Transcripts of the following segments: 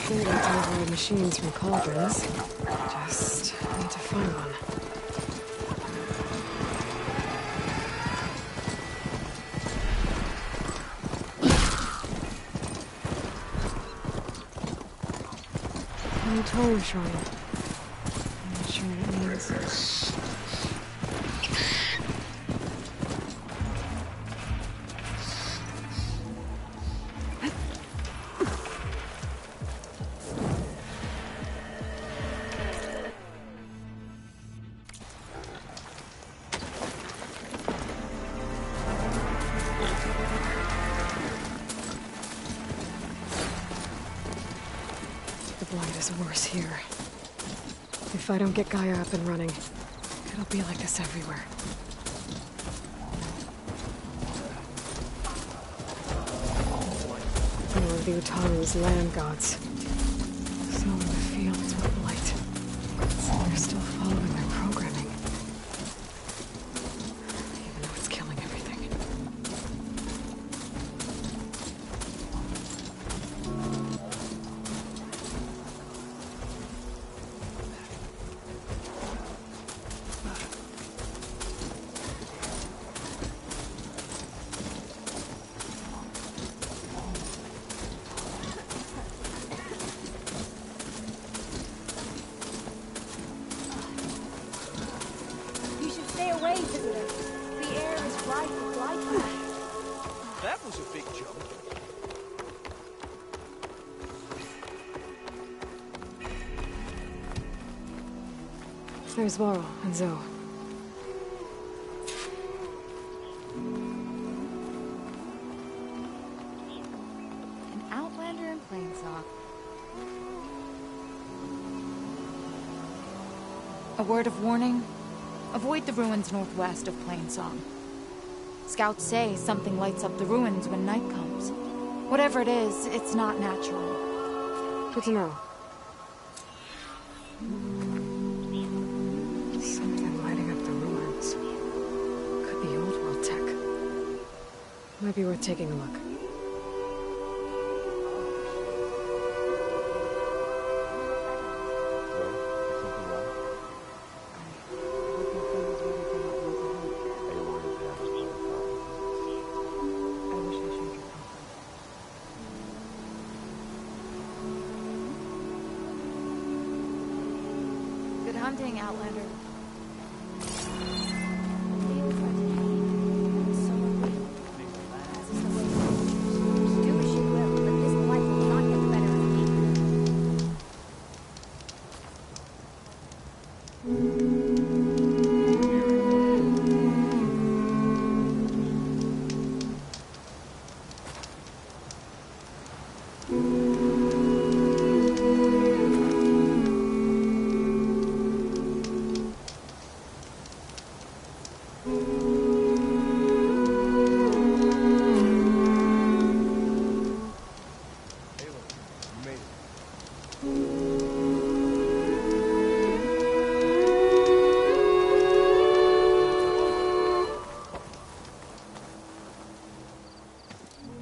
data to override machines from cauldrons. Just need to find one. Totem shrine. I'm not sure what it means. Worse here. If I don't get Gaia up and running, it'll be like this everywhere. More of the Utaru's land gods. Sowing the fields with light. They're still following their programming. Even though it's killing everything. There's Varl and Zoe. An outlander in Plainsong. A word of warning. Avoid the ruins northwest of Plainsong. Scouts say something lights up the ruins when night comes. Whatever it is, it's not natural. Good to know. Might be worth taking a look. Good hunting, Outlander.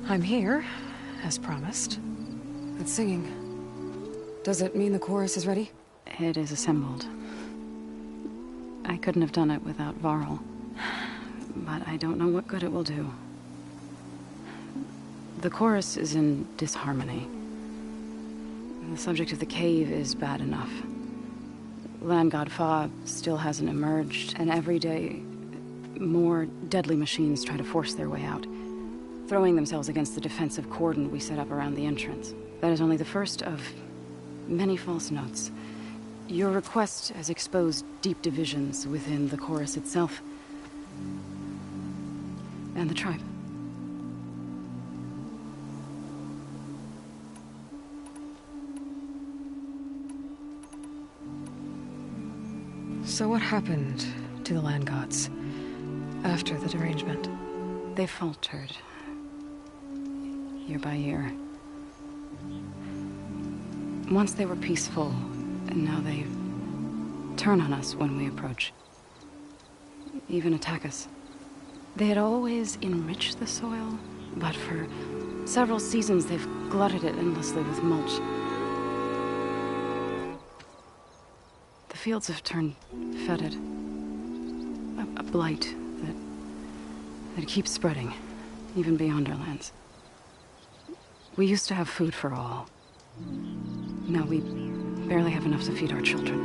I'm here, as promised. Good singing. Does it mean the chorus is ready? It is assembled. I couldn't have done it without Varl. But I don't know what good it will do. The chorus is in disharmony. The subject of the cave is bad enough. Land God Fa still hasn't emerged, and every day, more deadly machines try to force their way out, throwing themselves against the defensive cordon we set up around the entrance. That is only the first of many false notes. Your request has exposed deep divisions within the chorus itself and the tribe. So what happened to the land gods after the derangement? They faltered, year by year. Once they were peaceful, and now they turn on us when we approach. Even attack us. They had always enriched the soil, but for several seasons they've glutted it endlessly with mulch. fields have turned fetid. A blight that keeps spreading, even beyond our lands. We used to have food for all. Now we barely have enough to feed our children.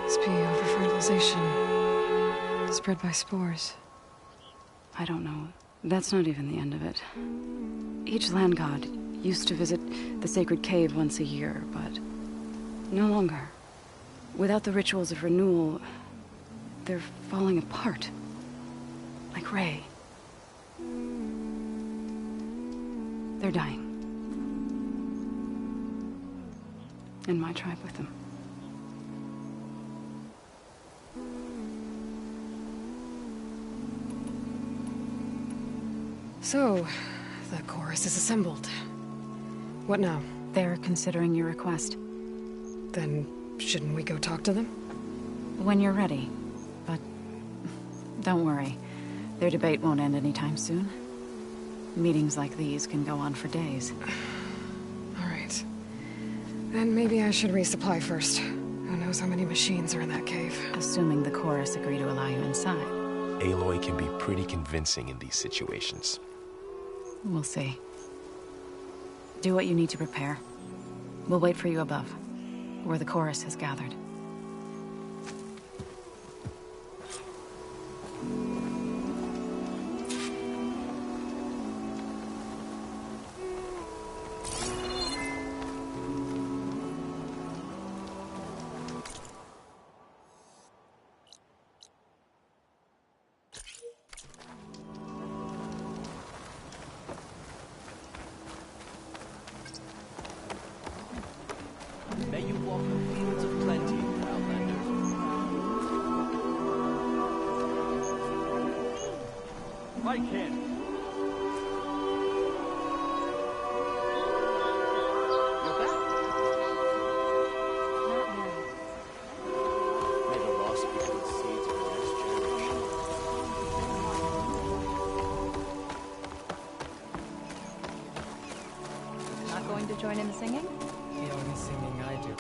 Must be over-fertilization. Spread by spores. I don't know. That's not even the end of it. Each land god used to visit the sacred cave once a year, but no longer. Without the rituals of renewal, they're falling apart. Like Ray. They're dying. And my tribe with them. So, the chorus is assembled. What now? They're considering your request. Then, shouldn't we go talk to them? When you're ready. But don't worry. Their debate won't end anytime soon. Meetings like these can go on for days. All right. Then maybe I should resupply first. Who knows how many machines are in that cave? Assuming the chorus agree to allow you inside. Aloy can be pretty convincing in these situations. We'll see. Do what you need to prepare. We'll wait for you above, where the chorus has gathered. May you walk the fields of plenty, Outlander. I can. You're back. Not now. May the lost be good seeds for the next generation. Not going to join in the singing? The only singing I do.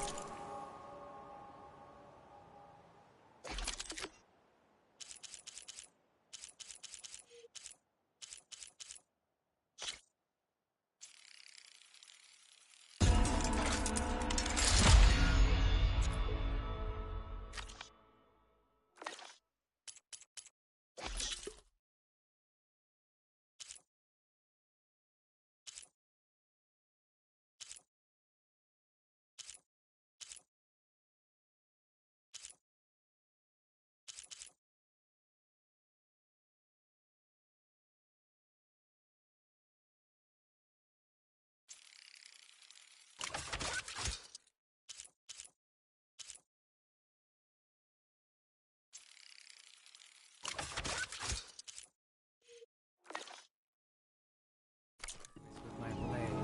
With my blade.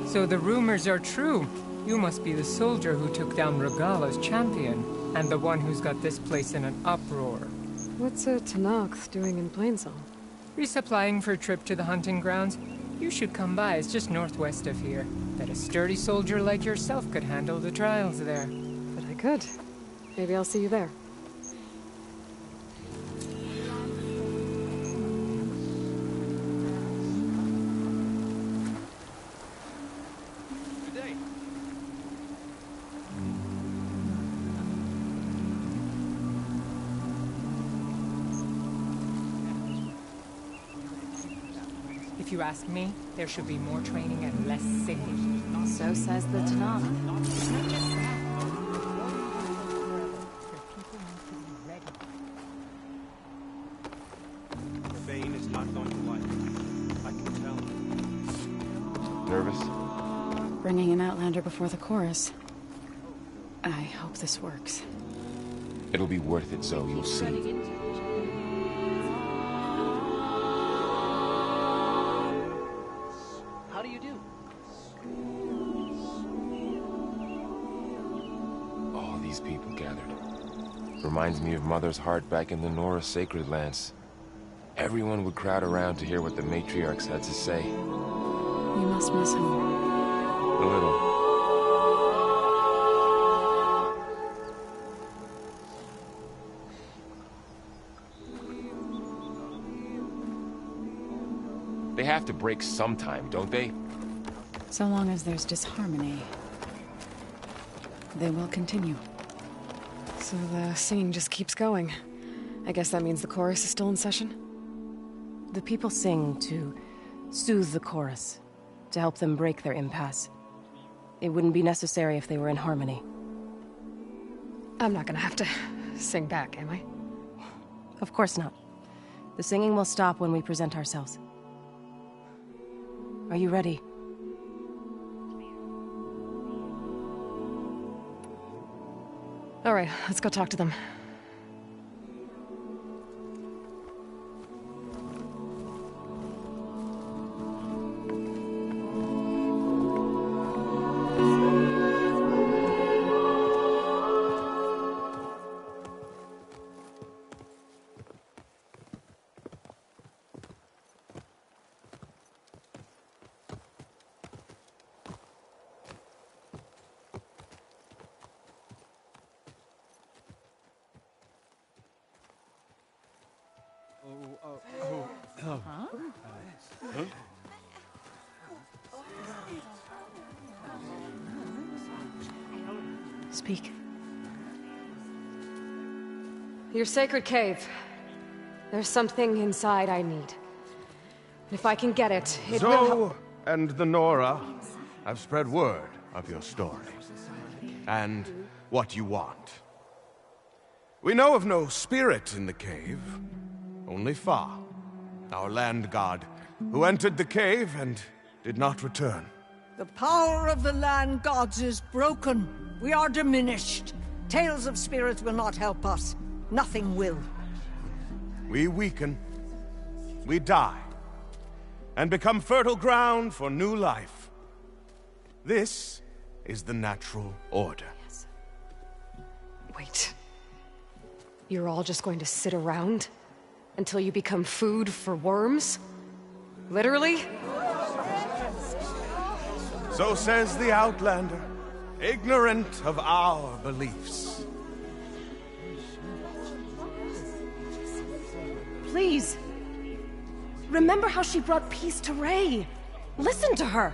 So the rumors are true. You must be the soldier who took down Regala's champion, and the one who's got this place in an uproar. What's a Tenakth doing in Plainsong? Resupplying for a trip to the hunting grounds? You should come by, it's just northwest of here. Bet a sturdy soldier like yourself could handle the trials there. But I could. Maybe I'll see you there. Good day. If you ask me, there should be more training and less singing. So says the Tanakh. Bane is not going to like it. I can tell. Nervous? Bringing an Outlander before the chorus. I hope this works. It'll be worth it, Zoe, you'll see. How do you do? All these people gathered. Reminds me of Mother's heart back in the Nora Sacred Lands. Everyone would crowd around to hear what the matriarchs had to say. You must miss him. A little. They have to break sometime, don't they? So long as there's disharmony, they will continue. So the singing just keeps going. I guess that means the chorus is still in session? The people sing to soothe the chorus, to help them break their impasse. It wouldn't be necessary if they were in harmony. I'm not gonna have to sing back, am I? Of course not. The singing will stop when we present ourselves. Are you ready? All right, let's go talk to them. Speak. Your sacred cave. There's something inside I need. And if I can get it, it will help. Zoe and the Nora have spread word of your story. And what you want. We know of no spirit in the cave. Only Fa, our land god, who entered the cave and did not return. The power of the land gods is broken. We are diminished. Tales of spirits will not help us. Nothing will. We weaken. We die. And become fertile ground for new life. This is the natural order. Wait. You're all just going to sit around? Until you become food for worms? Literally? So says the Outlander, ignorant of our beliefs. Please. Remember how she brought peace to Ray. Listen to her.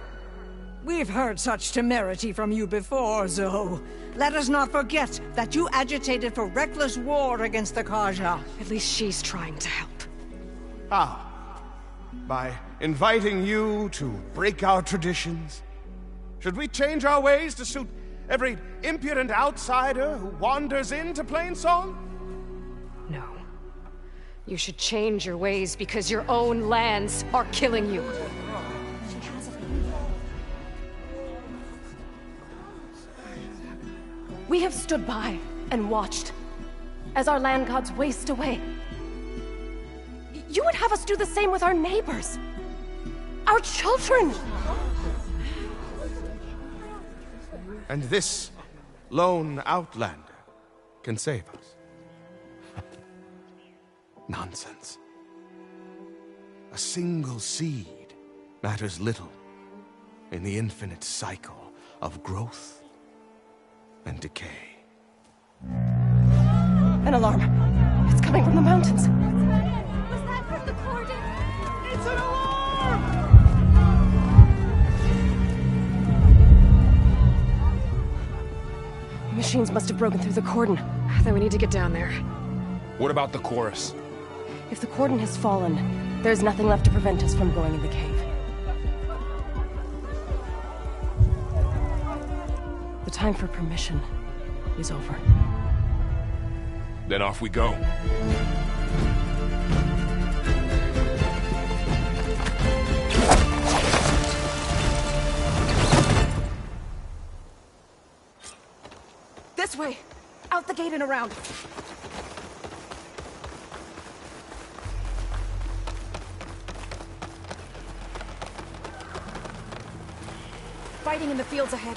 We've heard such temerity from you before, Zoe. Let us not forget that you agitated for reckless war against the Kaja. At least she's trying to help. How? By inviting you to break our traditions? Should we change our ways to suit every impudent outsider who wanders into Plainsong? No. You should change your ways because your own lands are killing you. We have stood by and watched as our land gods waste away. You would have us do the same with our neighbors, our children. And this lone outlander can save us. Nonsense. A single seed matters little in the infinite cycle of growth and decay. An alarm. It's coming from the mountains. Was that from the Cordon? It's an alarm! The machines must have broken through the cordon. Then we need to get down there. What about the chorus? If the cordon has fallen, there's nothing left to prevent us from going in the cave. The time for permission is over. Then off we go. This way! Out the gate and around! Fighting in the fields ahead.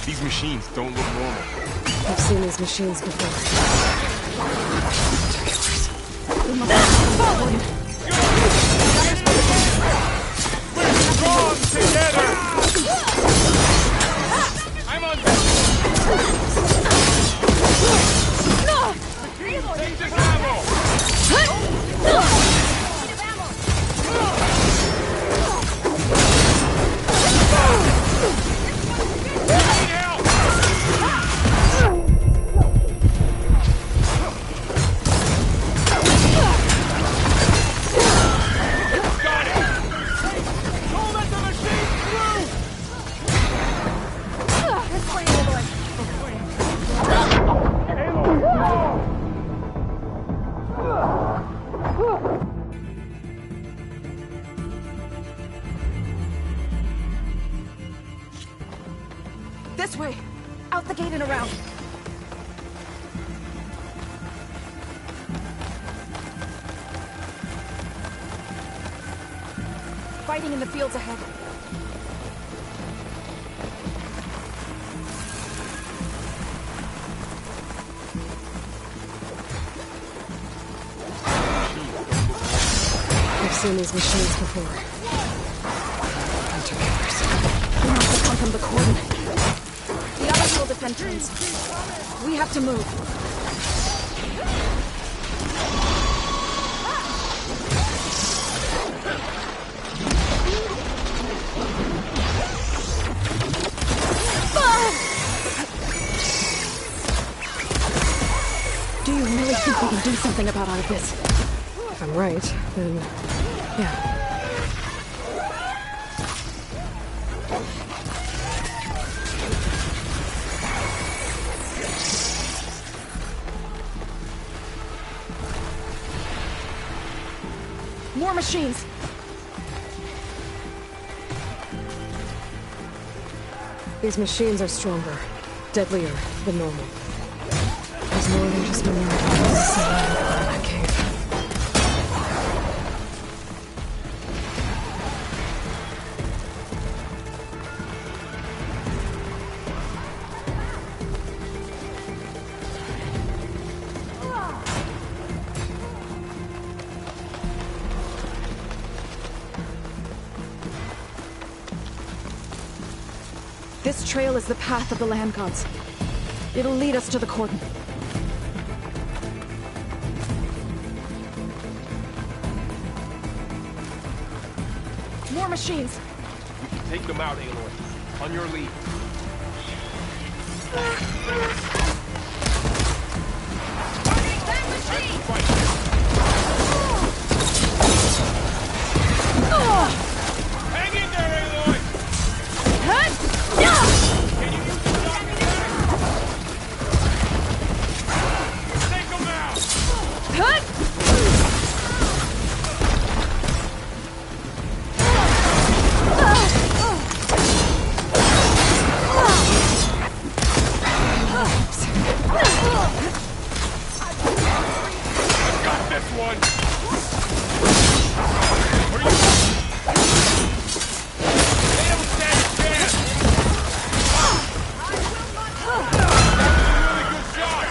These machines don't look normal. I've seen these machines before. We must We're strong together! I'm on Take this ammo! This way! Out the gate and around! Fighting in the fields ahead. I've seen these machines before. Hunter killers. We must have come from the cordon. The others will defend trains. We have to move. Do you really think we can do something about all of this? If I'm right, then yeah. More machines! These machines are stronger, deadlier than normal. There's more than just a miracle in that cave. This trail is the path of the land gods. It'll lead us to the cordon. More machines! We can take them out, Aloy. On your lead. Hang in there, Aloy! Can you use the zombie there? Take them out! I've got this one! What are you... They don't stand a chance! That was a really good shot!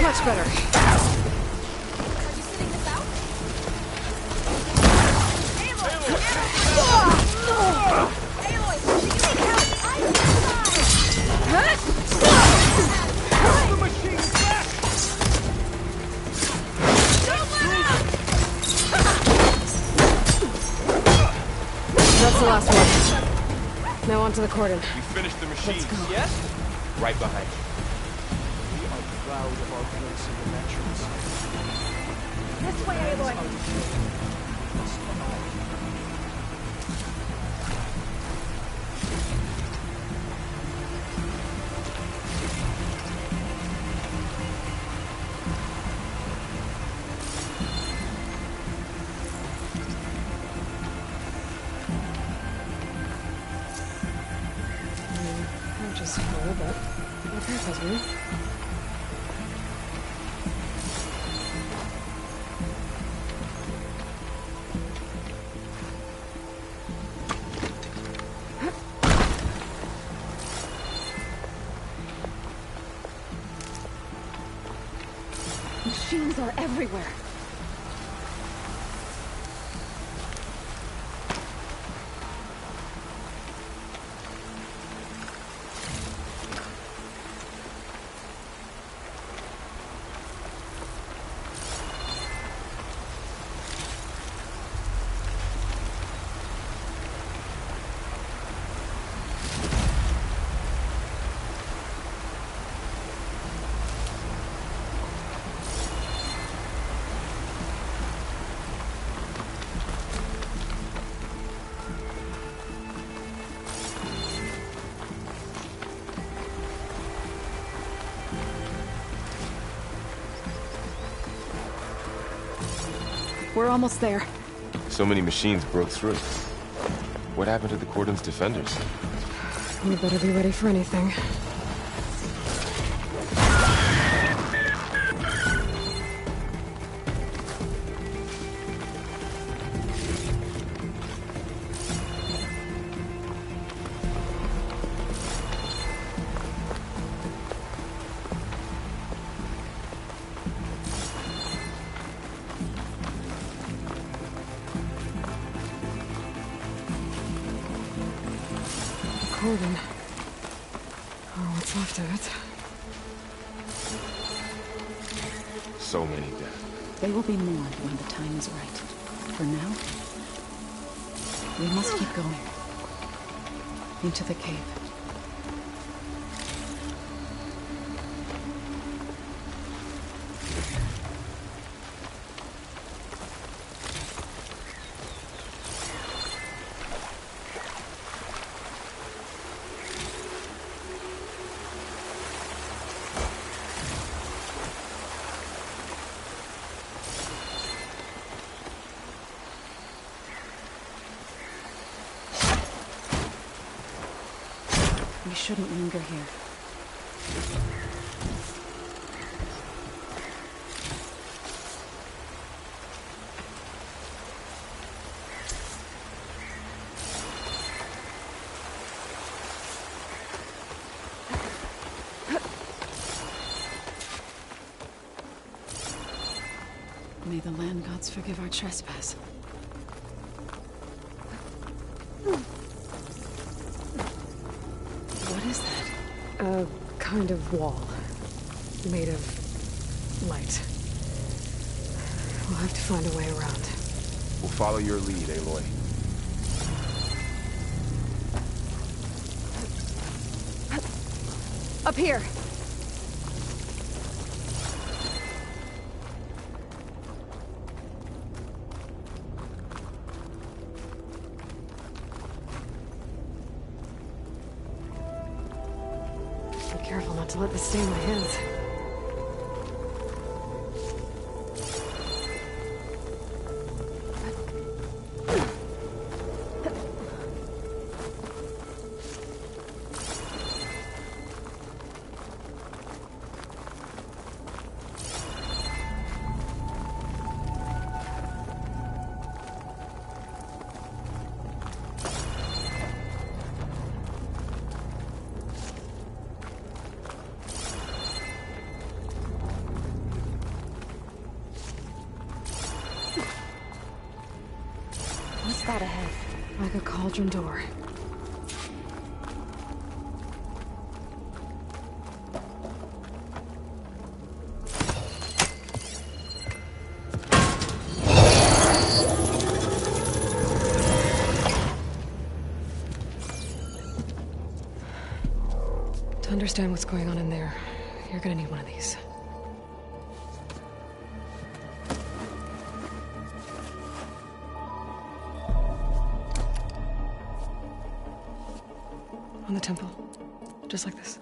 Much better. That's the last one. Now onto the cordon. We finished the machines. Yes? Right behind you. We are proud of our place in the metrics. This way, Aloy! just full, but repairs has room. Machines are everywhere. We're almost there. So many machines broke through. What happened to the Cordon's defenders? We better be ready for anything. Cordon. Oh, what's left of it? So many dead. They will be mourned when the time is right. For now, we must keep going. Into the cave. We shouldn't linger here. May the land gods forgive our trespass. What is that? A kind of wall. Made of light. We'll have to find a way around. We'll follow your lead, Aloy. Up here! Be careful not to let this stain my hands. What's that ahead? Like a cauldron door. To understand what's going on in there, you're gonna need one of these. On the temple. Just like this.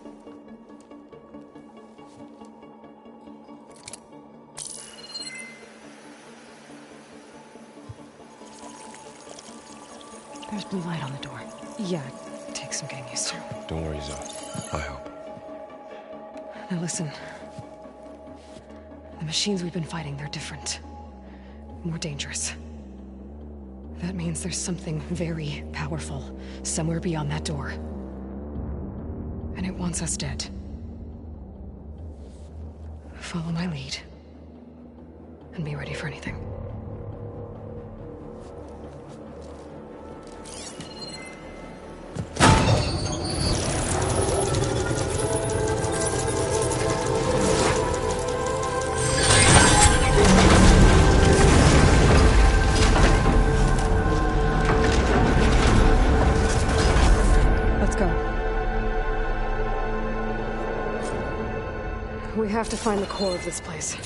There's blue light on the door. Yeah, Take some getting used to. Don't worry, Zoe. I help. Now listen. The machines we've been fighting, they're different. More dangerous. That means there's something very powerful somewhere beyond that door. And it wants us dead. Follow my lead. And be ready for anything. We have to find the core of this place.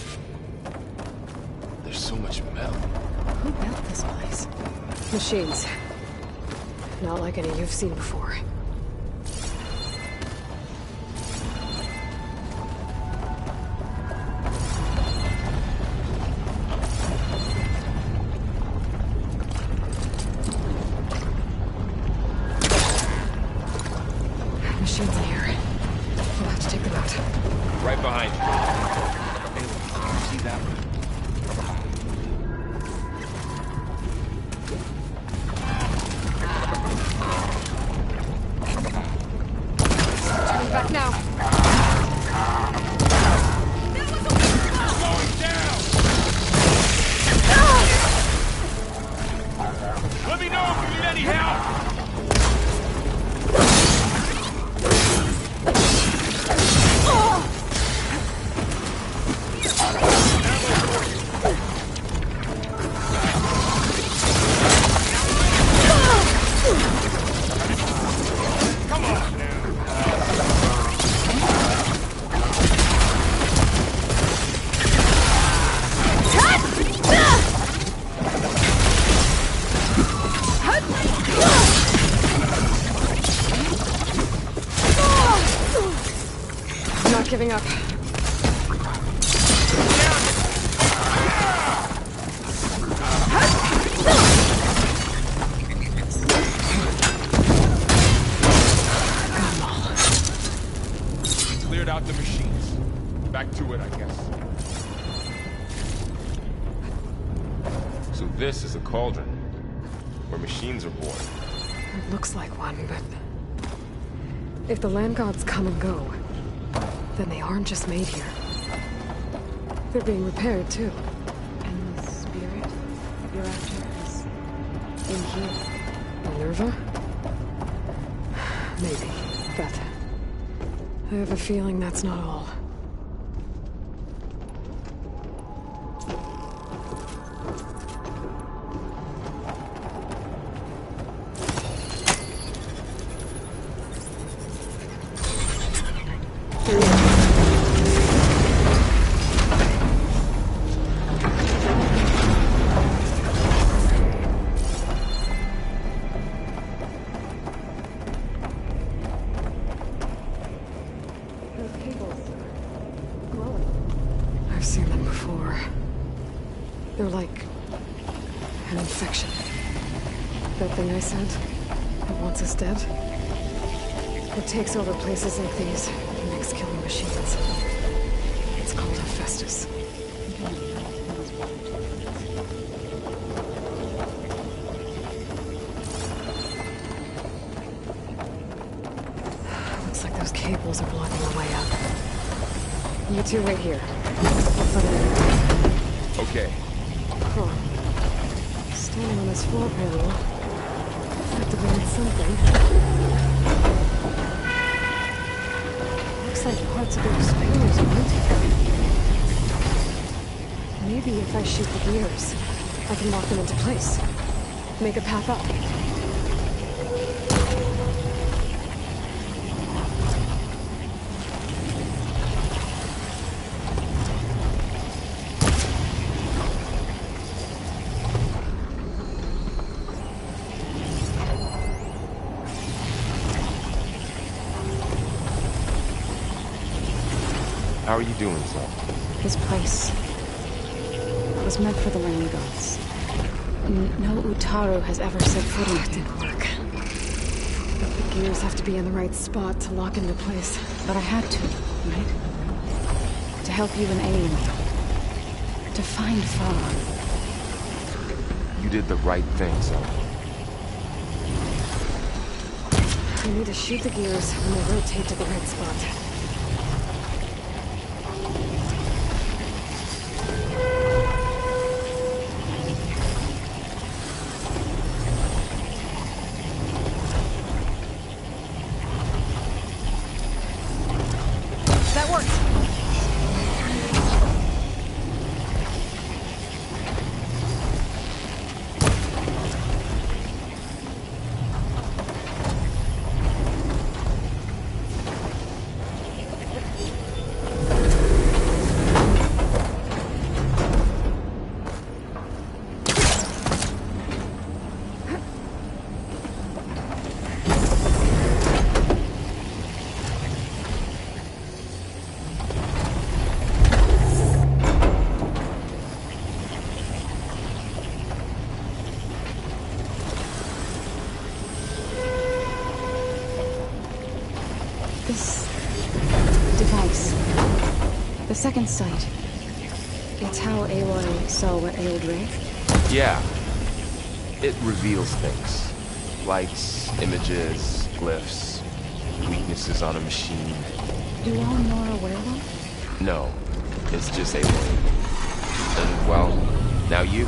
There's so much metal. Who built this place? Machines. Not like any you've seen before. Machines in here. We'll have to take them out. Right behind you. Aloy, see that one? Turn back now. Going down! Let me know if you need any help! Not giving up. Cleared out the machines. Back to it, I guess. So this is a cauldron, where machines are born. It looks like one, but... if the land gods come and go, then they aren't just made here. They're being repaired, too. And the spirit you're after is in here. Minerva? Maybe, but... I have a feeling that's not all. I've seen them before. They're like an infection. That thing I said, it wants us dead. It takes over places like these and makes killing machines. It's called Hephaestus. Looks like those cables are blocking the way up. You two wait here. I'll find it. Okay. Huh. Standing on this floor panel. Activated something. Looks like parts of those pillars are empty. Maybe if I shoot the gears, I can lock them into place. Make a path up. How are you doing, Zoe? This place was meant for the land gods. No Utaru has ever set foot in it. Didn't work. The gears have to be in the right spot to lock into place. But I had to, right? To help you and Aloy. To find Fa. You did the right thing, Zoe. We need to shoot the gears when they rotate to the right spot. That worked! This device. The second sight. It's how Aloy saw what ailed Ray? Yeah. It reveals things. Lights, images, glyphs, weaknesses on a machine. Do all Nora wear them? No. It's just Aloy. And, well, now you.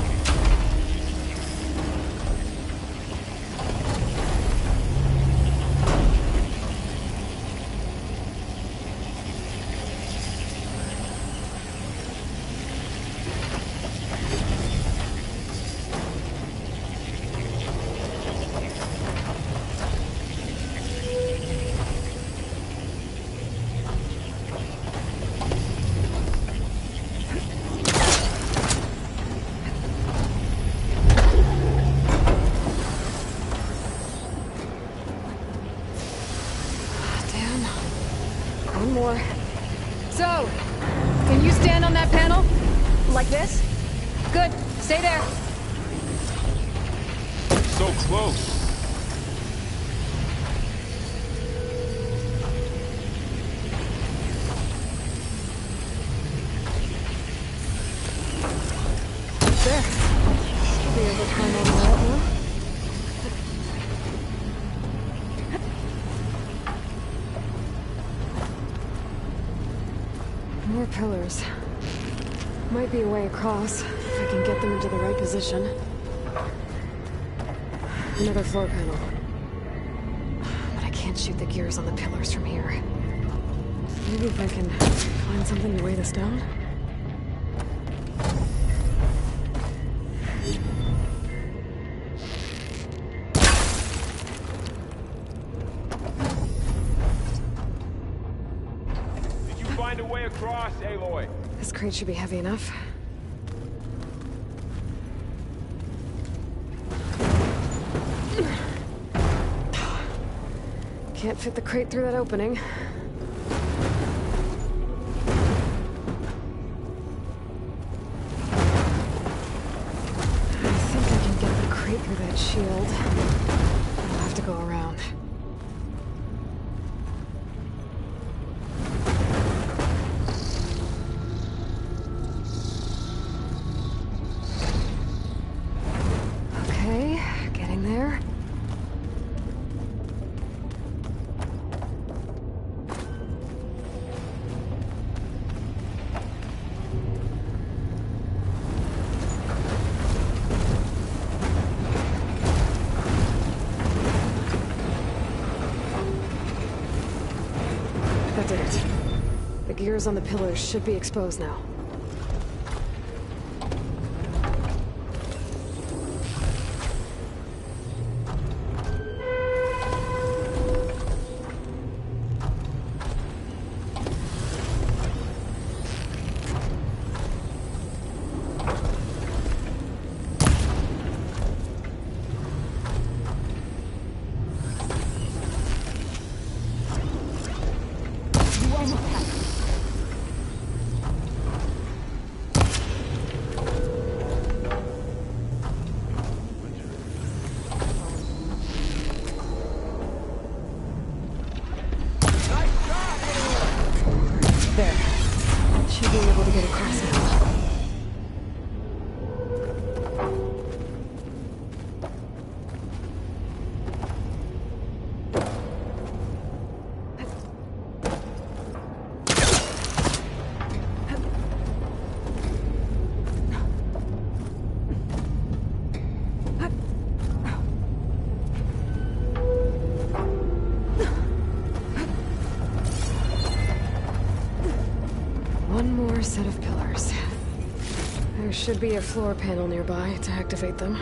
One more. So, can you stand on that panel? Like this? Good. Stay there. So close. There. Should be able to climb all the way up now. More pillars. Might be a way across, if I can get them into the right position. Another floor panel. But I can't shoot the gears on the pillars from here. Maybe if I can find something to weigh this down? Find a way across, Aloy. This crate should be heavy enough. Can't fit the crate through that opening. I think I can get the crate through that shield. I'll have to go around. Okay, getting there. That did it. The gears on the pillars should be exposed now. set of pillars. There should be a floor panel nearby to activate them.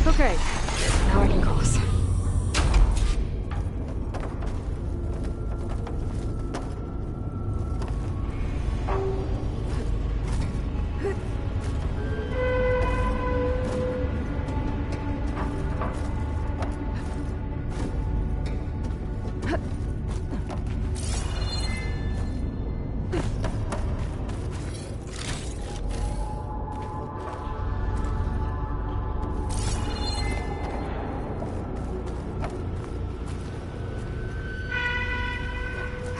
Okay, now I can cross.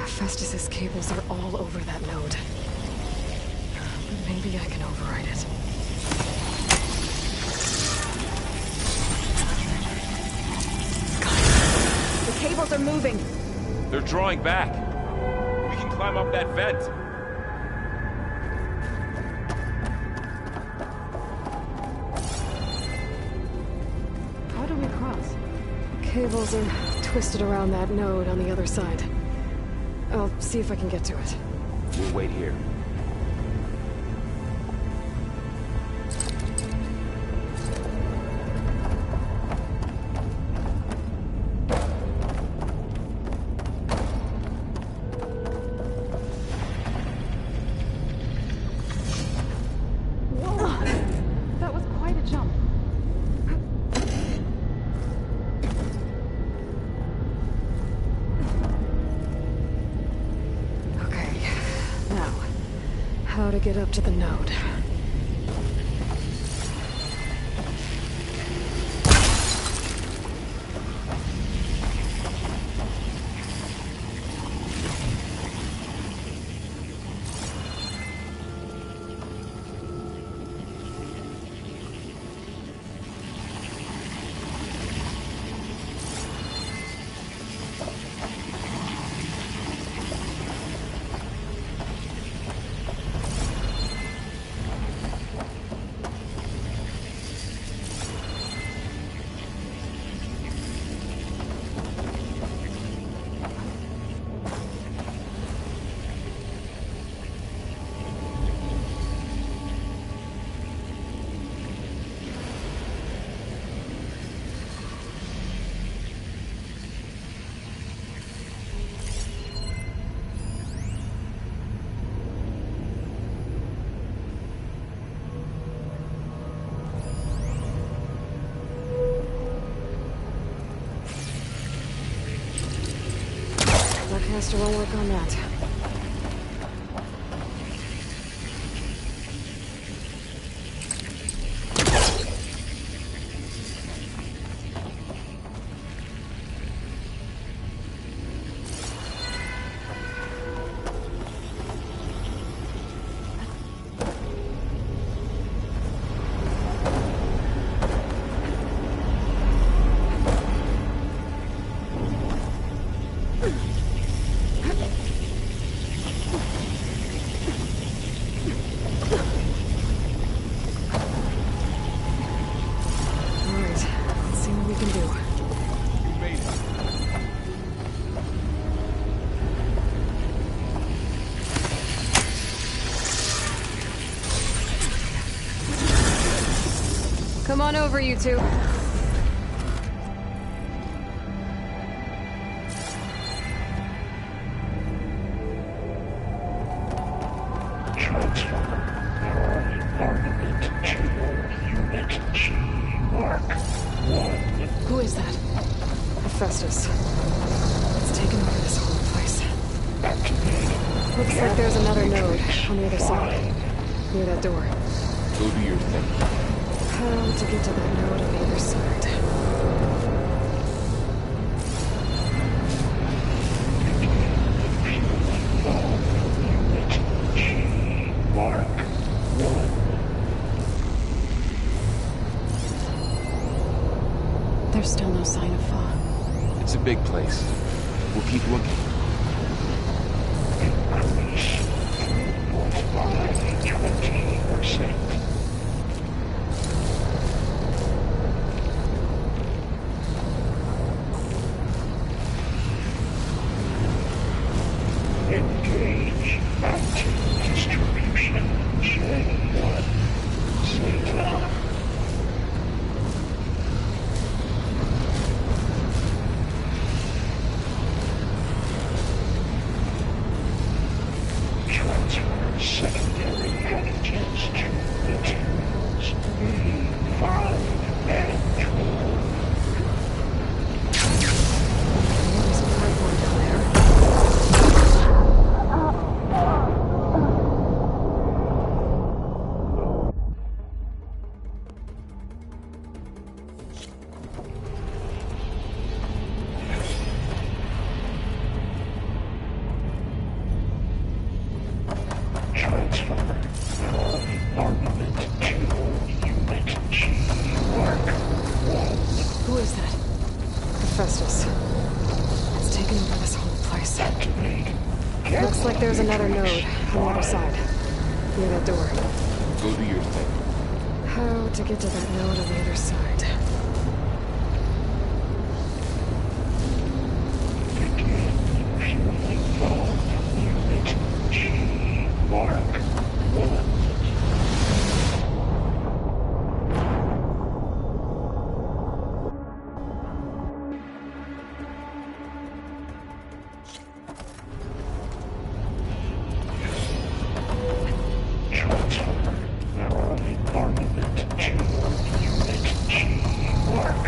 Festus's cables are all over that node. But maybe I can override it. The cables are moving. They're drawing back. We can climb up that vent. How do we cross? Cables are twisted around that node on the other side. I'll see if I can get to it. We'll wait here. That was quite a jump. How to get up to the node. Caster won't work on that. Come on over, you two. on the other side. Near that door. Go do your thing. How to get to that node on the other side. There's still no sign of Fa. It's a big place. We'll keep looking. Engage anti-distribution. J1. Zeta. Transfer secondary antigens to materials B5 and 12. There's a pipeline down there. Transfer from armament to unit G. Mark 1. Who is that? Hephaestus. It's taken over this whole place. Activate. Looks like there's another node on the other side. Near that door. Go do your thing. How to get to that node on the other side. Begin fueling valve unit G. Mark 1. Transfer from armament to unit G. Mark 1.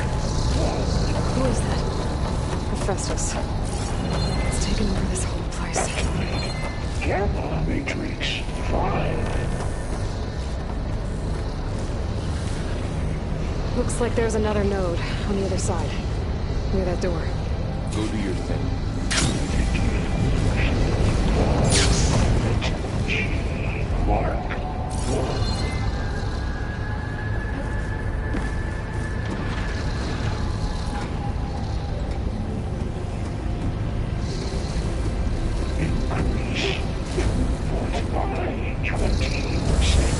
Who is that? Hephaestus. It's taken over this whole place. Gamma Matrix 5. Looks like there's another node on the other side. Near that door. Go do your thing. Mark 1. Increase input by 20%.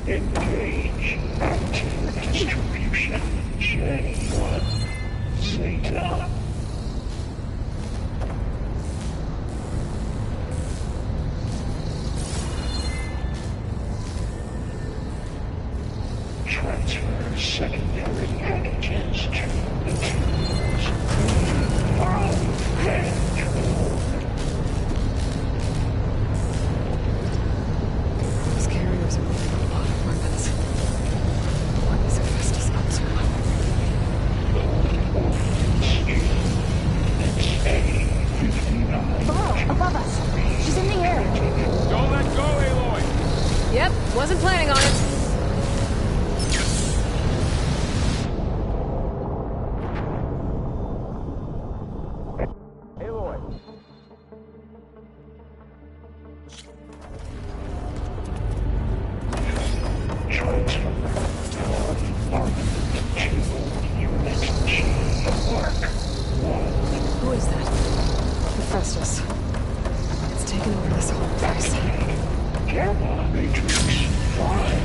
Engage anti-distribution J1 Zeta. Transfer secondary antigens to materials B5 and 12. These carriers are moving a lot of weapons. What is Hephaestus up to? It's A59. Below, above us. She's in the air. Don't let go, Aloy! Yep, wasn't planning on it. Aloy! Transfer from armament to unit G. Mark 1. Who is that? Hephaestus. It's taken over this whole place. Gamma Matrix 5.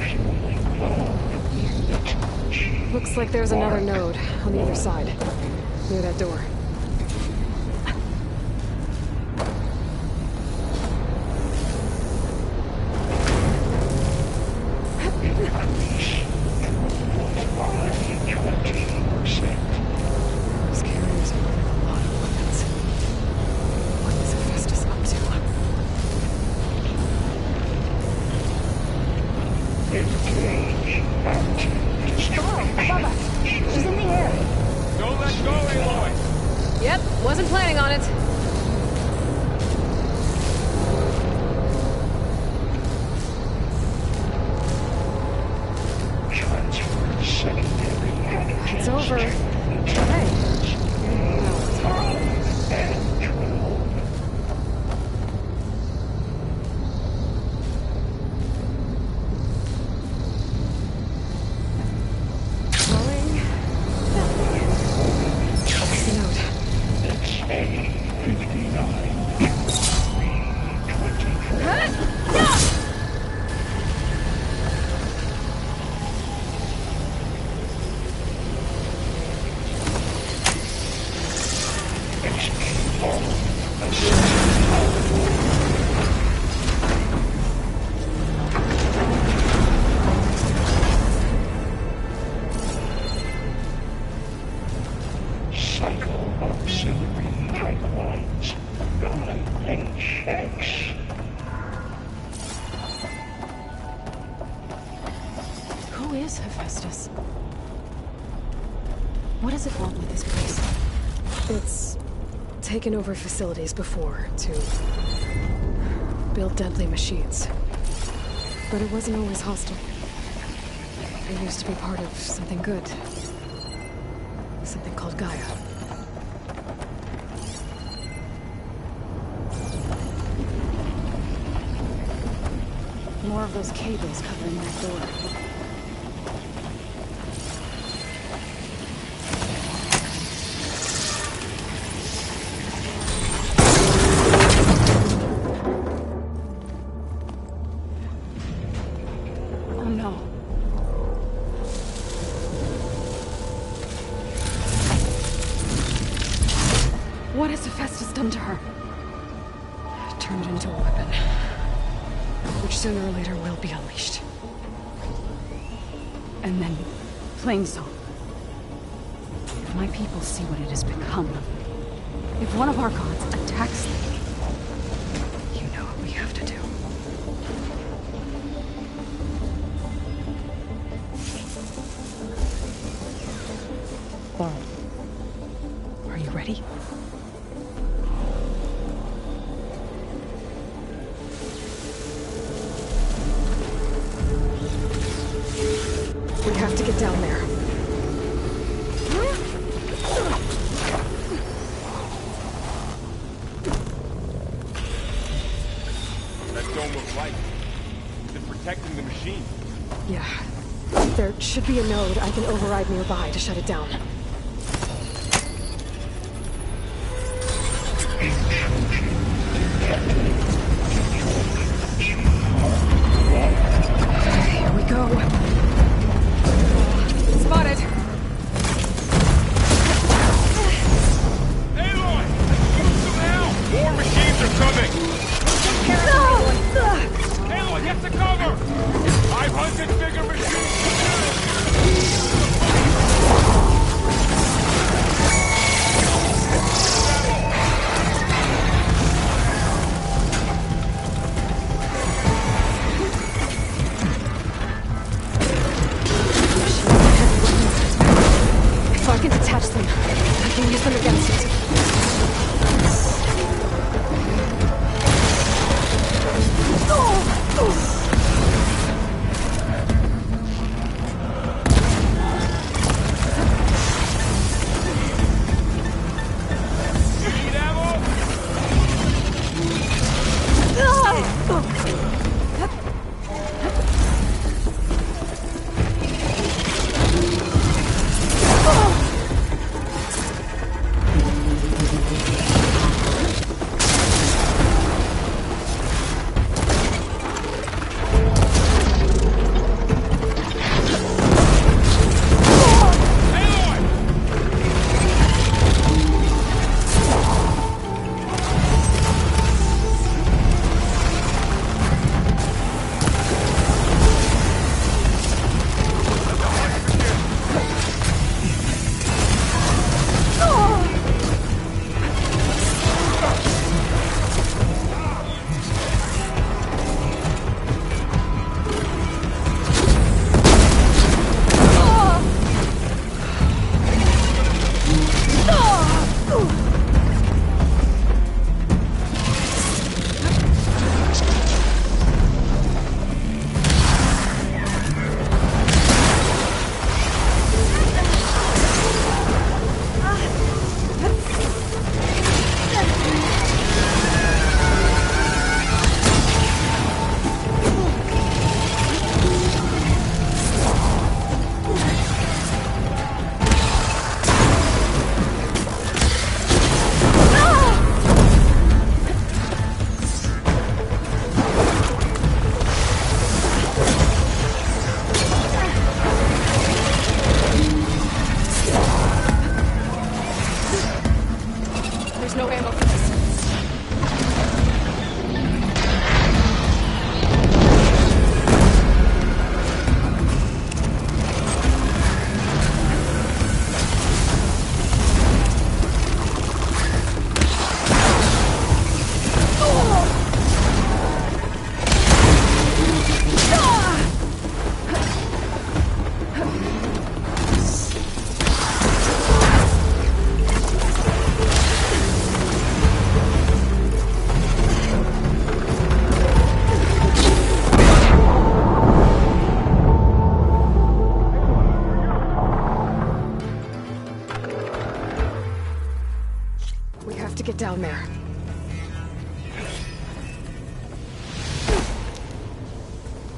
Fueling valve unit G. Looks like there's another node on the other side. Near that door. Increase input by 20%. These carriers are moving a lot on it. Transfer secondary antigens. It's over. Hey. And 12. Rolling. What's the note? It's A59. 324. Execute all. Cycle auxiliary pipelines. 9HX. Who is Hephaestus? What does it want with this place? It's taken over facilities before to build deadly machines. But it wasn't always hostile. It used to be part of something good. Something called Gaia. More of those cables covering that door. Oh no. What has Hephaestus done to her? Turned it into a weapon. Which sooner or later will be unleashed. And then, Plainsong. If my people see what it has become, if one of our gods attacks them, You know what we have to do. Laurel, are you ready? We have to get down there. That dome of light. Is it protecting the machine? Yeah. There should be a node I can override nearby to shut it down. Here we go. Spotted. Aloy! Move some help! More machines are coming! Aloy, get to cover! I've hunted bigger machines! If I can detach them, I can use them against it.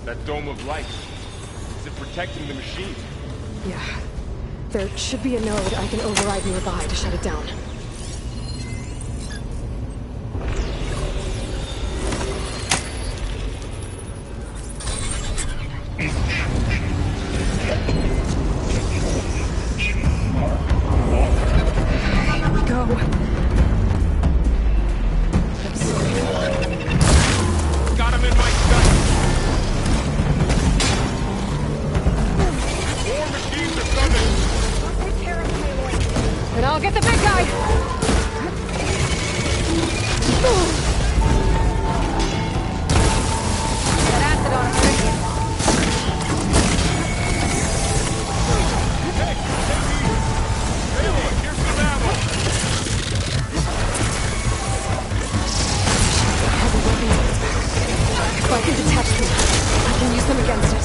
That dome of light. Is it protecting the machine? Yeah. There should be a node I can override nearby to shut it down. Here we go. Got him in my sight! More machines are coming! And I'll get the big guy! That acid on him. Hey, here's some ammo! Heavy weapons. If I can detach them, I can use them against it.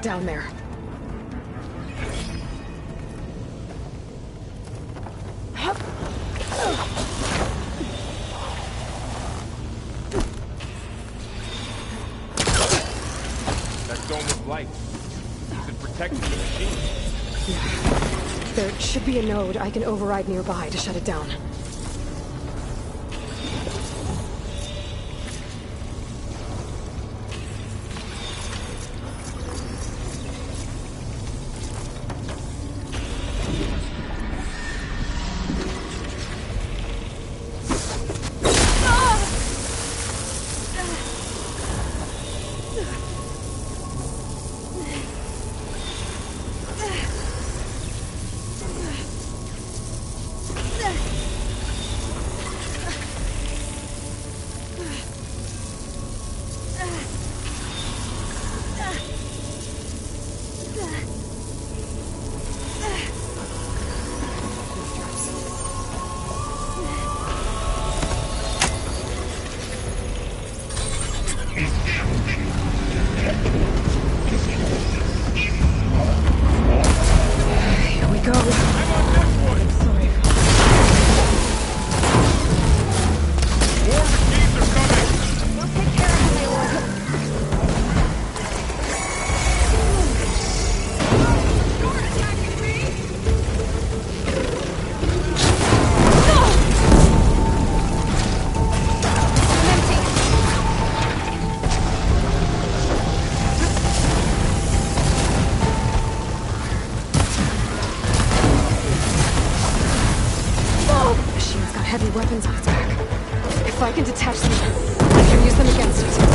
get down there. That dome of light. Is it protecting the machine? Yeah. There should be a node I can override nearby to shut it down. Heavy weapons on its back. If I can detach them, I can use them against it.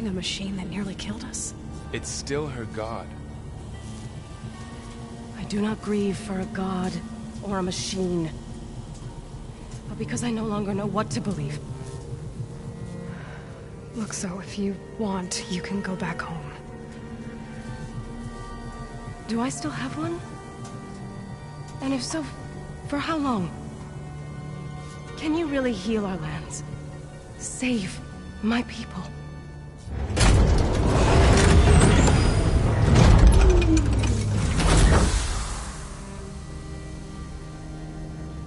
fighting a machine that nearly killed us. It's still her god. I do not grieve for a god or a machine, but because I no longer know what to believe. Look, so if you want, you can go back home. Do I still have one? And if so, for how long? Can you really heal our lands? Save my people?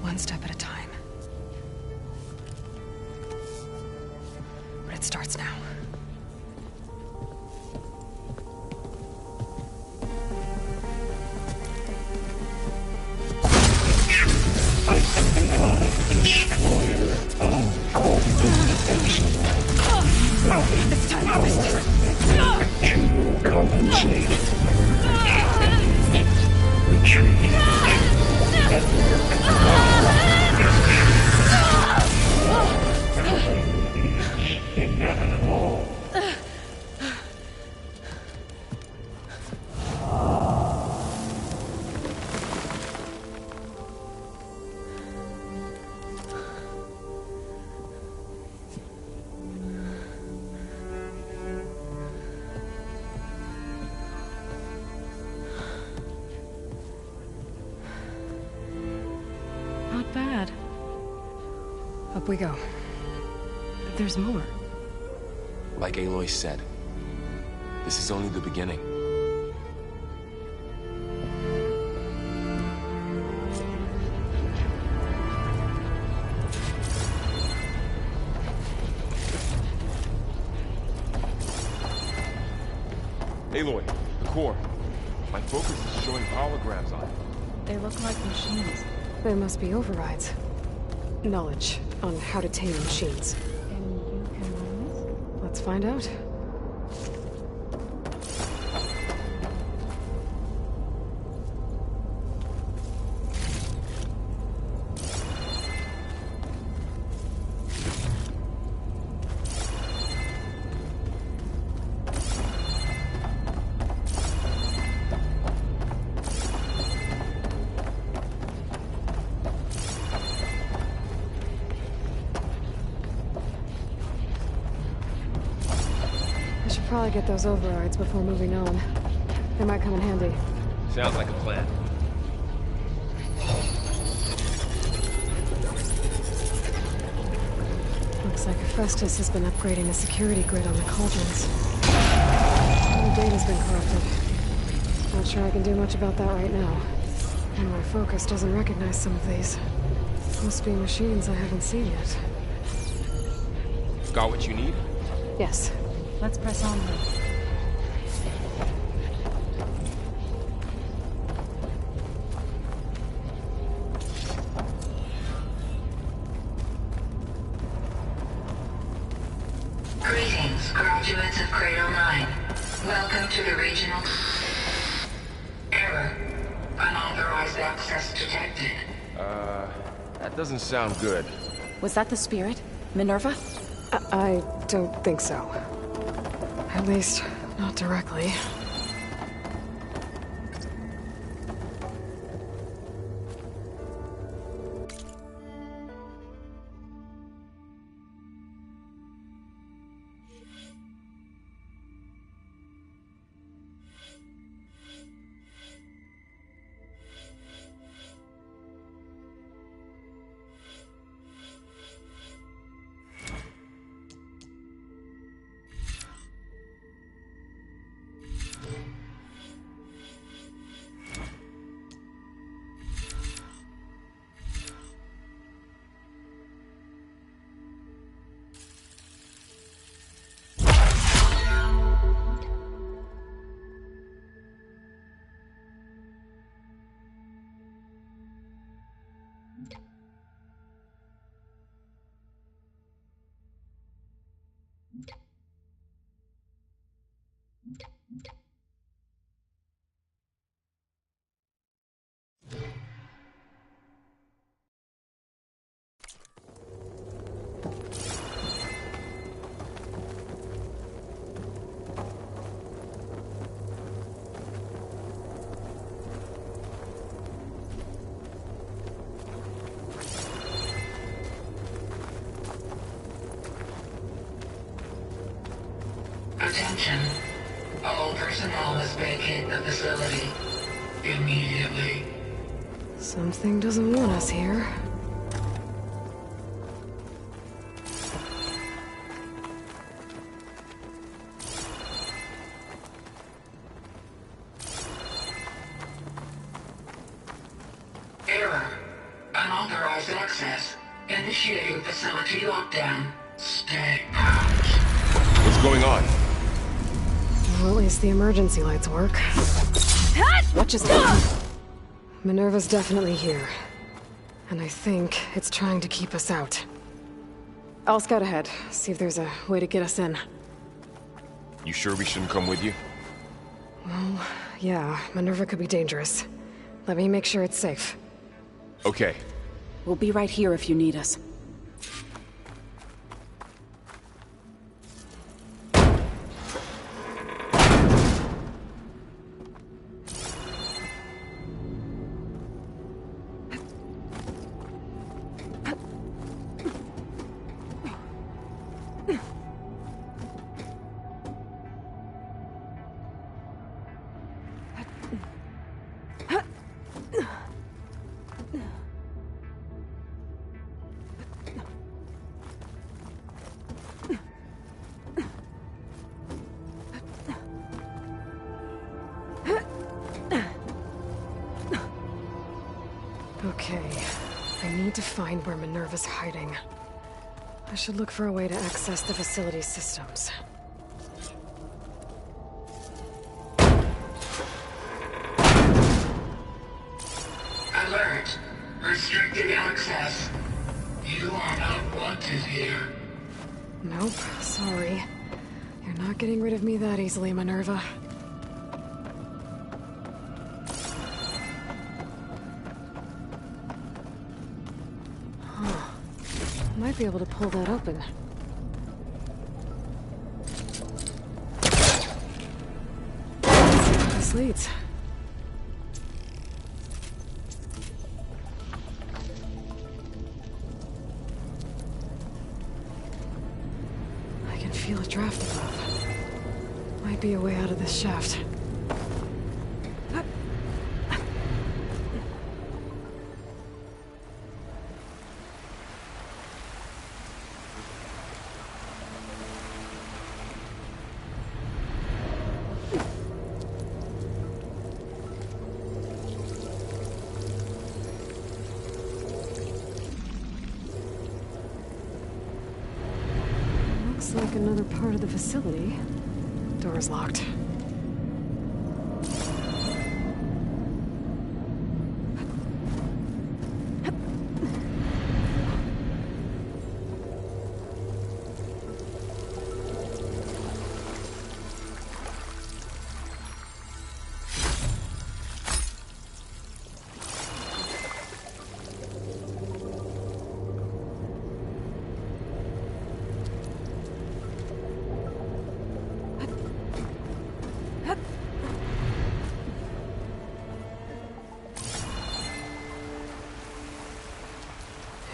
One step at a time. But it starts now. It's time to compensate. Retreat. Inevitable. Not bad. Up we go. But there's more. Like Aloy said, this is only the beginning. Aloy, the core. My focus is showing holograms on it. They look like machines. They must be overrides. Knowledge on how to tame machines. And you can run this? Let's find out. Probably get those overrides before moving on. They might come in handy. Sounds like a plan. Looks like Hephaestus has been upgrading the security grid on the cauldrons. The data's been corrupted. Not sure I can do much about that right now. And my focus doesn't recognize some of these. Must be machines I haven't seen yet. Got what you need? Yes. Let's press on then. Greetings, graduates of Cradle 9. Welcome to the regional... Error. Unauthorized access detected. That doesn't sound good. Was that the spirit? Minerva? I don't think so. At least, not directly. Attention. All personnel must vacate the facility. Immediately. Something doesn't want us here. Error. Unauthorized access. Initiating facility lockdown. Stay out. What's going on? Well, at least the emergency lights work. What just Minerva's definitely here. And I think it's trying to keep us out. I'll scout ahead, see if there's a way to get us in. You sure we shouldn't come with you? Well, yeah, Minerva could be dangerous. Let me make sure it's safe. Okay. We'll be right here if you need us. Okay, I need to find where Minerva's hiding. I should look for a way to access the facility systems. Alert. Restricted access. You are not wanted here. Nope, sorry. You're not getting rid of me that easily, Minerva. Huh. Might be able to pull that open. This leads. I can feel a draft above. Might be a way out of this shaft. Looks like another part of the facility. Door's locked.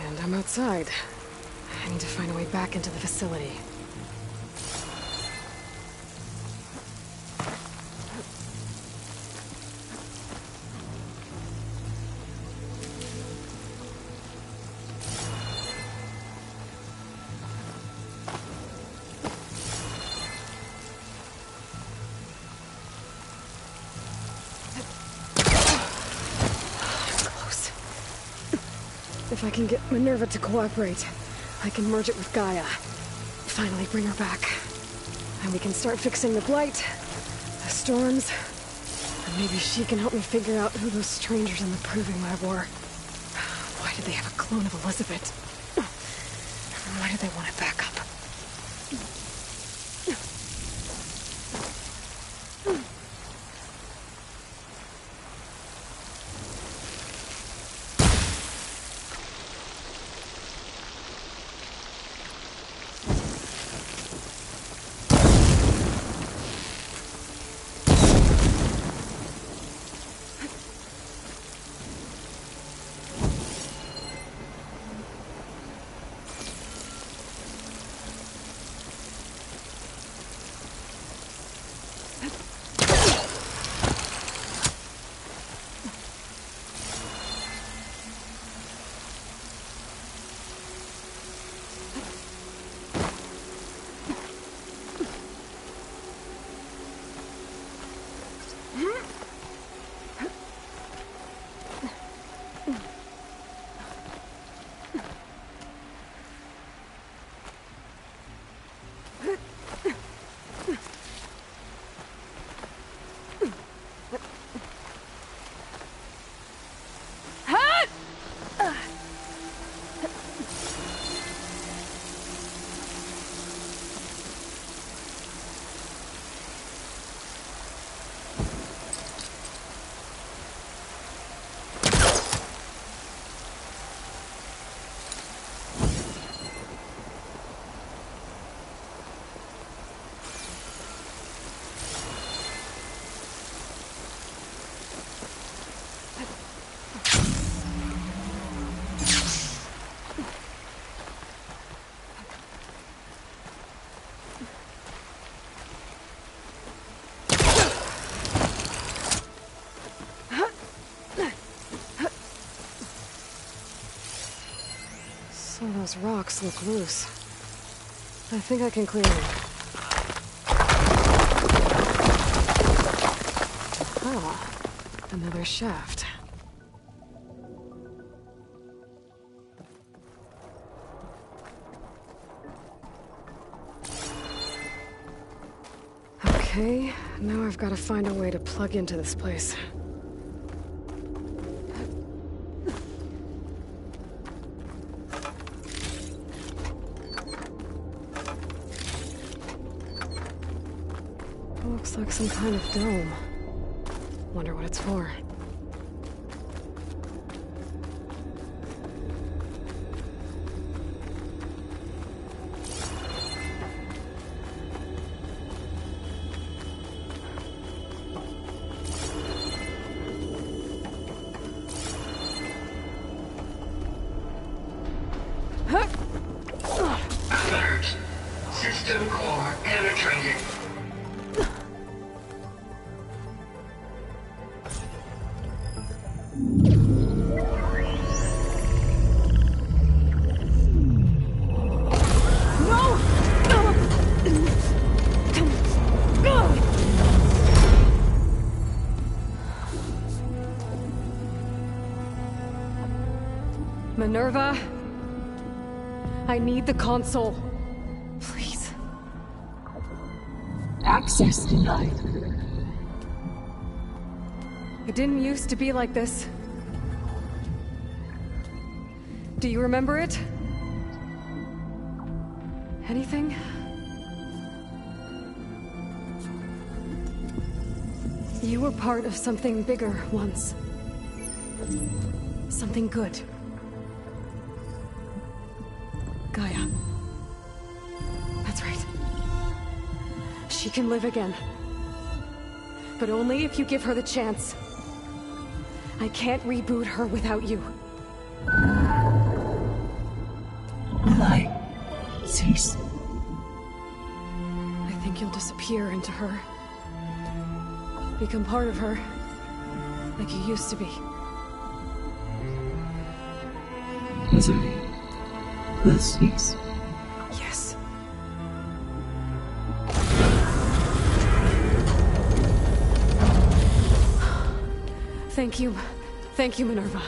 And I'm outside. I need to find a way back into the facility. If I can get Minerva to cooperate, I can merge it with Gaia. Finally bring her back. And we can start fixing the Blight, the storms, and maybe she can help me figure out who those strangers in the Proving Lab were. Why did they have a clone of Elizabeth? Why did they want it back up? Those rocks look loose. I think I can clear them. Ah, another shaft. Okay, now I've got to find a way to plug into this place. Looks like some kind of dome. Wonder what it's for. Alert. System core penetrated. Minerva, I need the console. Please. Access denied. It didn't used to be like this. Do you remember it? Anything? You were part of something bigger once. Something good. Gaia. That's right. She can live again. But only if you give her the chance. I can't reboot her without you. Why? Cease. I think you'll disappear into her. Become part of her. Like you used to be. Misery. Will cease. Yes. Thank you. Thank you, Minerva.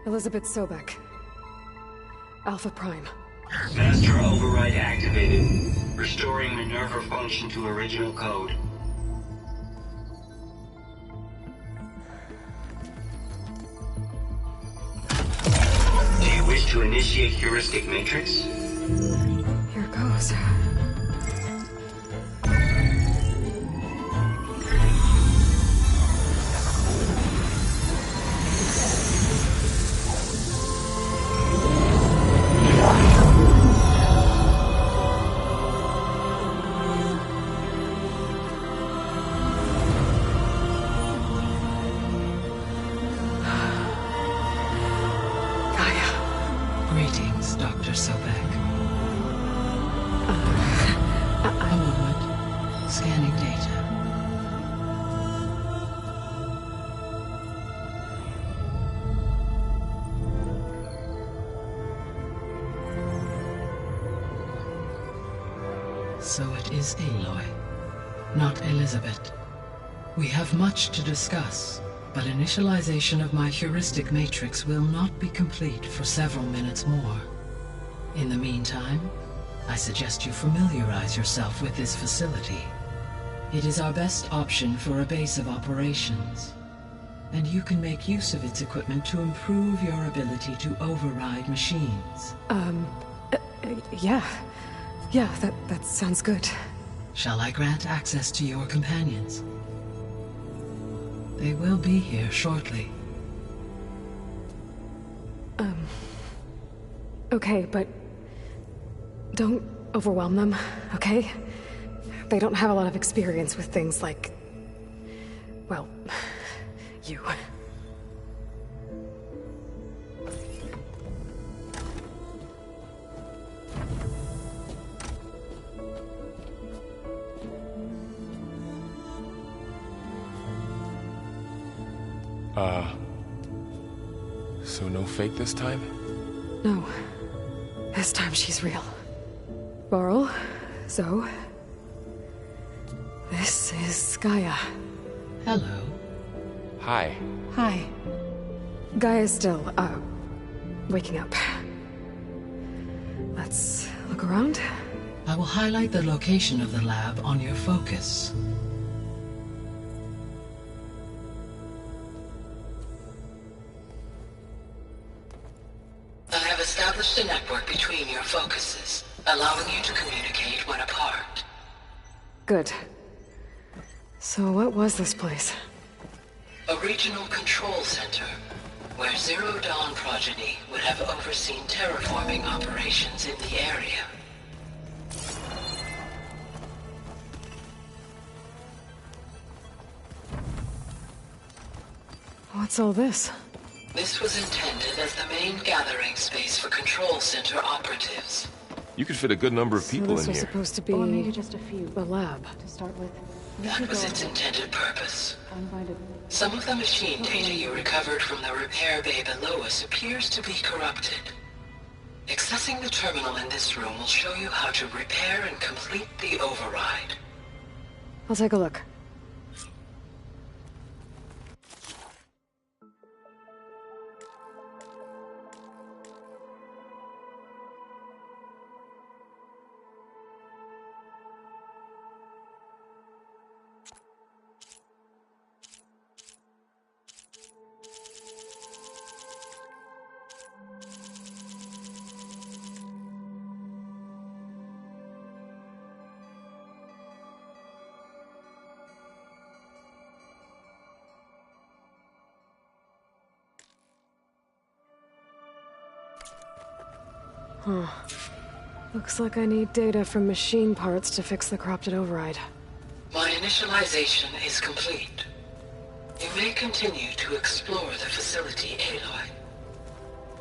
Elizabeth Sobek. Alpha Prime. Master override activated. Restoring Minerva function to original code. Do you wish to initiate heuristic matrix? Here goes. Greetings, Dr. Sobek. A moment. Scanning data. So it is Aloy, not Elizabeth. We have much to discuss. But initialization of my heuristic matrix will not be complete for several minutes more. In the meantime, I suggest you familiarize yourself with this facility. It is our best option for a base of operations, and you can make use of its equipment to improve your ability to override machines. Yeah. Yeah, that sounds good. Shall I grant access to your companions? They will be here shortly. Okay, but don't overwhelm them, okay? They don't have a lot of experience with things like, well, you. So no fake this time? No. This time she's real. Varl, Zoe. This is Gaia. Hello. Hi. Hi. Gaia's still, waking up. Let's look around. I will highlight the location of the lab on your focus. I have established a network between your focuses, allowing you to communicate when apart. Good. So what was this place? A regional control center, where Zero Dawn progeny would have overseen terraforming operations in the area. What's all this? This was intended as the main gathering space for control center operatives. You could fit a good number of people this in was here. Supposed to be or maybe just a few the lab. to start with. That was its intended purpose. Some of the machine data you recovered from the repair bay below us appears to be corrupted. Accessing the terminal in this room will show you how to repair and complete the override. I'll take a look. Huh. Looks like I need data from machine parts to fix the corrupted override. My initialization is complete. You may continue to explore the facility, Aloy.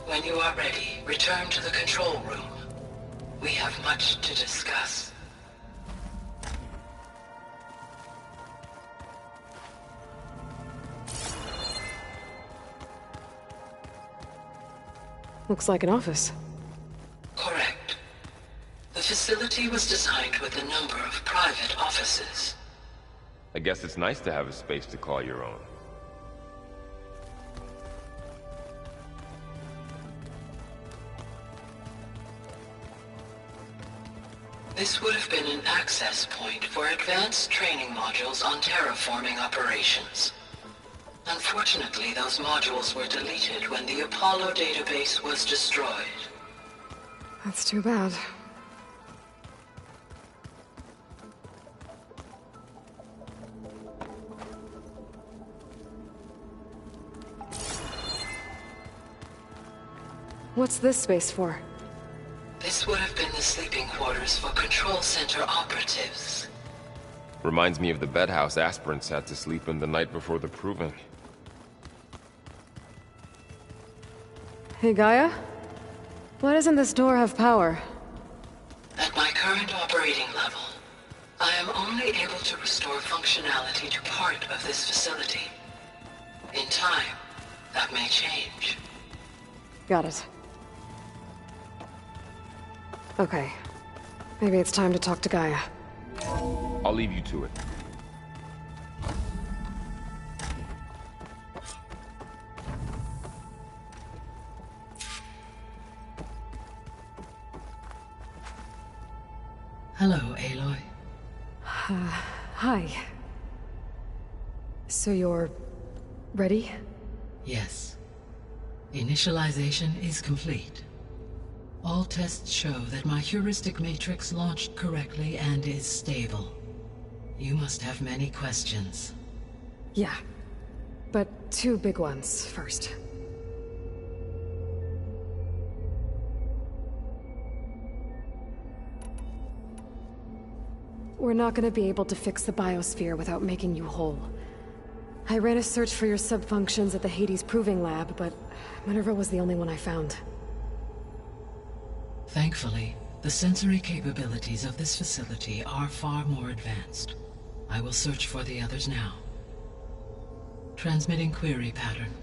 When you are ready, return to the control room. We have much to discuss. Looks like an office. Correct. The facility was designed with a number of private offices. I guess it's nice to have a space to call your own. This would have been an access point for advanced training modules on terraforming operations. Unfortunately, those modules were deleted when the Apollo database was destroyed. That's too bad. What's this space for? This would have been the sleeping quarters for control center operatives. Reminds me of the bedhouse aspirants had to sleep in the night before the proving. Hey, Gaia? Why doesn't this door have power? At my current operating level, I am only able to restore functionality to part of this facility. In time, that may change. Got it. Okay. Maybe it's time to talk to Gaia. I'll leave you to it. Hello, Aloy. Hi. So you're... ready? Yes. Initialization is complete. All tests show that my heuristic matrix launched correctly and is stable. You must have many questions. Yeah. But two big ones first. We're not gonna be able to fix the biosphere without making you whole. I ran a search for your subfunctions at the Hades Proving Lab, but Minerva was the only one I found. Thankfully, the sensory capabilities of this facility are far more advanced. I will search for the others now. Transmitting query pattern.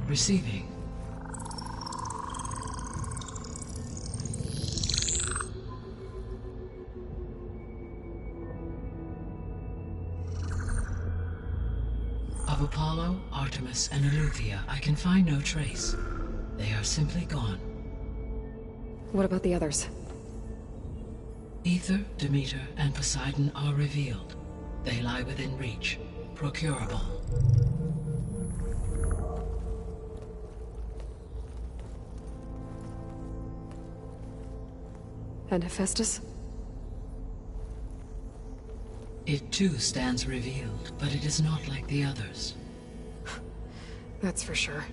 Receiving. Of Apollo, Artemis, and Eleuthia, I can find no trace. They are simply gone. What about the others? Aether, Demeter, and Poseidon are revealed. They lie within reach, procurable. And Hephaestus? It too stands revealed, but it is not like the others. That's for sure.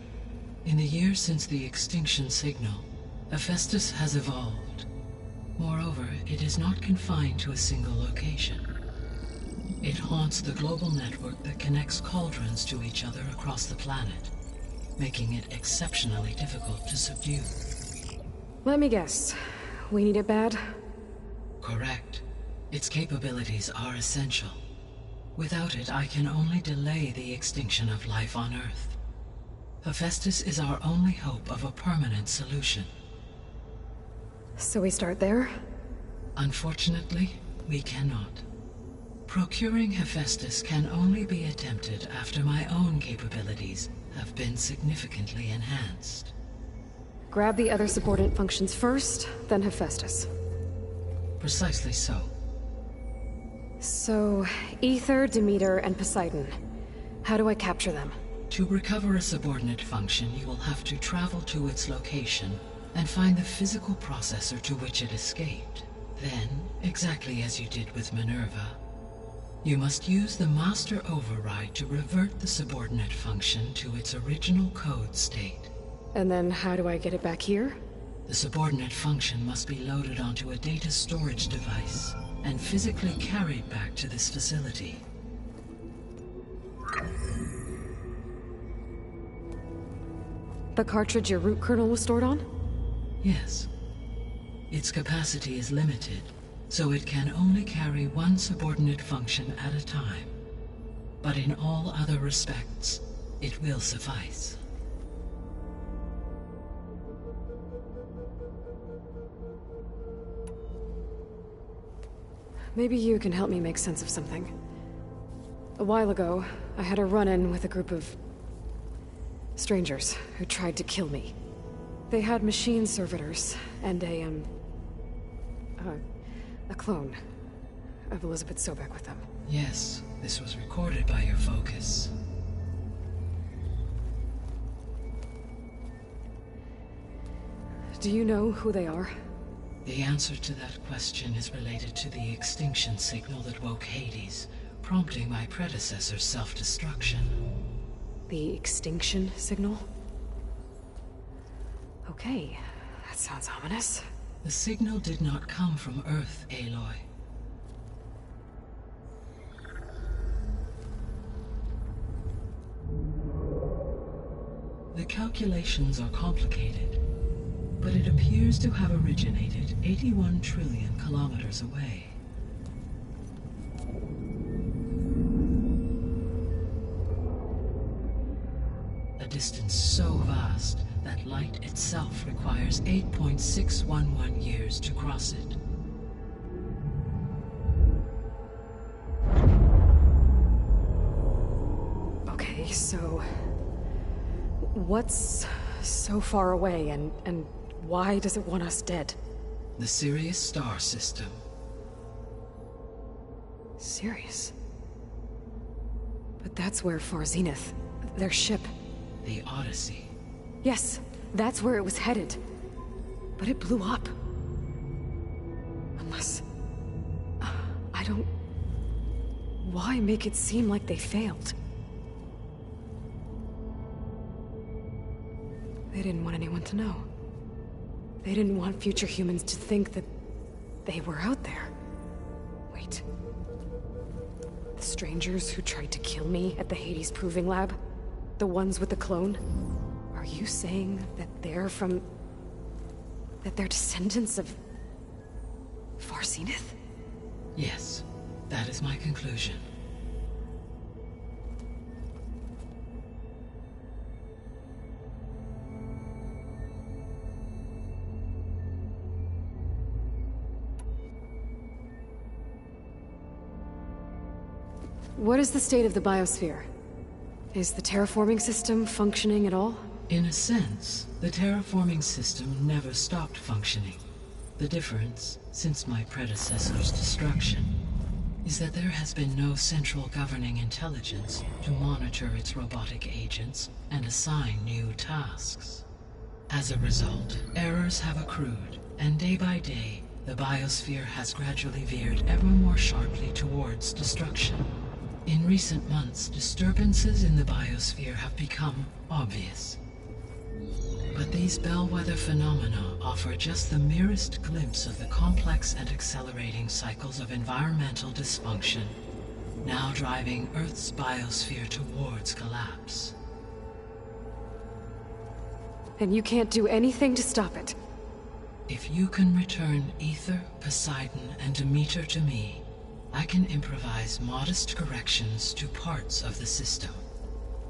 In the years since the extinction signal, Hephaestus has evolved. Moreover, it is not confined to a single location. It haunts the global network that connects cauldrons to each other across the planet, making it exceptionally difficult to subdue. Let me guess. We need it bad? Correct. Its capabilities are essential. Without it, I can only delay the extinction of life on Earth. Hephaestus is our only hope of a permanent solution. So we start there? Unfortunately, we cannot. Procuring Hephaestus can only be attempted after my own capabilities have been significantly enhanced. Grab the other subordinate functions first, then Hephaestus. Precisely so. So, Aether, Demeter, and Poseidon. How do I capture them? To recover a subordinate function, you will have to travel to its location and find the physical processor to which it escaped. Then, exactly as you did with Minerva, you must use the Master Override to revert the subordinate function to its original code state. And then how do I get it back here? The subordinate function must be loaded onto a data storage device and physically carried back to this facility. The cartridge your root kernel was stored on? Yes. Its capacity is limited, so it can only carry one subordinate function at a time. But in all other respects, it will suffice. Maybe you can help me make sense of something. A while ago, I had a run-in with a group of strangers who tried to kill me. They had machine servitors and a clone of Elizabeth Sobek with them. Yes, this was recorded by your focus. Do you know who they are? The answer to that question is related to the extinction signal that woke Hades, prompting my predecessor's self-destruction. The extinction signal? Okay, that sounds ominous. The signal did not come from Earth, Aloy. The calculations are complicated, but it appears to have originated 81 trillion kilometers away. A distance so vast that light itself requires 8.611 years to cross it. Okay, so what's so far away and why does it want us dead? The Sirius star system. Sirius? But that's where Far Zenith, their ship... The Odyssey. Yes, that's where it was headed. But it blew up. Unless... I don't... Why make it seem like they failed? They didn't want anyone to know. They didn't want future humans to think that they were out there. Wait. The strangers who tried to kill me at the Hades Proving Lab? The ones with the clone? Are you saying that they're from... that they're descendants of... Far Zenith? Yes, that is my conclusion. What is the state of the biosphere? Is the terraforming system functioning at all? In a sense, the terraforming system never stopped functioning. The difference, since my predecessor's destruction, is that there has been no central governing intelligence to monitor its robotic agents and assign new tasks. As a result, errors have accrued, and day by day, the biosphere has gradually veered ever more sharply towards destruction. In recent months, disturbances in the biosphere have become obvious. But these bellwether phenomena offer just the merest glimpse of the complex and accelerating cycles of environmental dysfunction, now driving Earth's biosphere towards collapse. And you can't do anything to stop it? If you can return Aether, Poseidon, and Demeter to me, I can improvise modest corrections to parts of the system.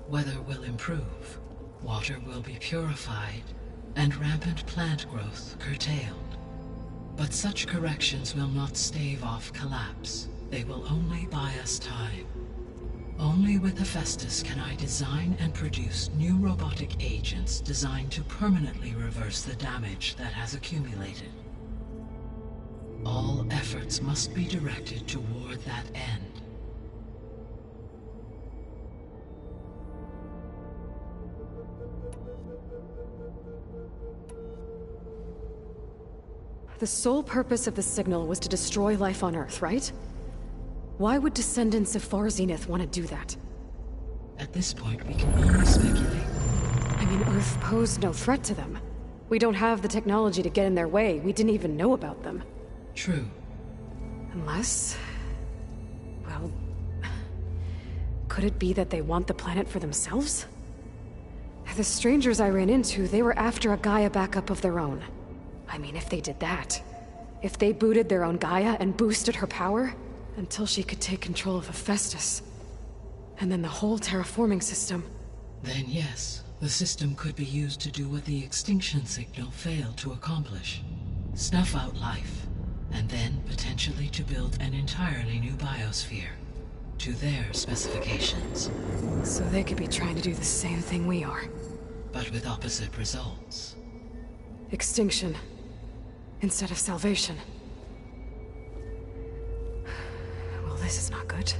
Weather will improve, water will be purified, and rampant plant growth curtailed. But such corrections will not stave off collapse. They will only buy us time. Only with Hephaestus can I design and produce new robotic agents designed to permanently reverse the damage that has accumulated. All efforts must be directed toward that end. The sole purpose of the signal was to destroy life on Earth, right? Why would descendants of Far Zenith want to do that? At this point, we can only speculate. I mean, Earth posed no threat to them. We don't have the technology to get in their way. We didn't even know about them. True. Unless... well... could it be that they want the planet for themselves? The strangers I ran into, they were after a Gaia backup of their own. I mean, if they did that... if they booted their own Gaia and boosted her power... until she could take control of Hephaestus. And then the whole terraforming system. Then yes, the system could be used to do what the extinction signal failed to accomplish. Snuff out life, and then potentially to build an entirely new biosphere. To their specifications. So they could be trying to do the same thing we are. But with opposite results. Extinction. Instead of salvation. Well, this is not good.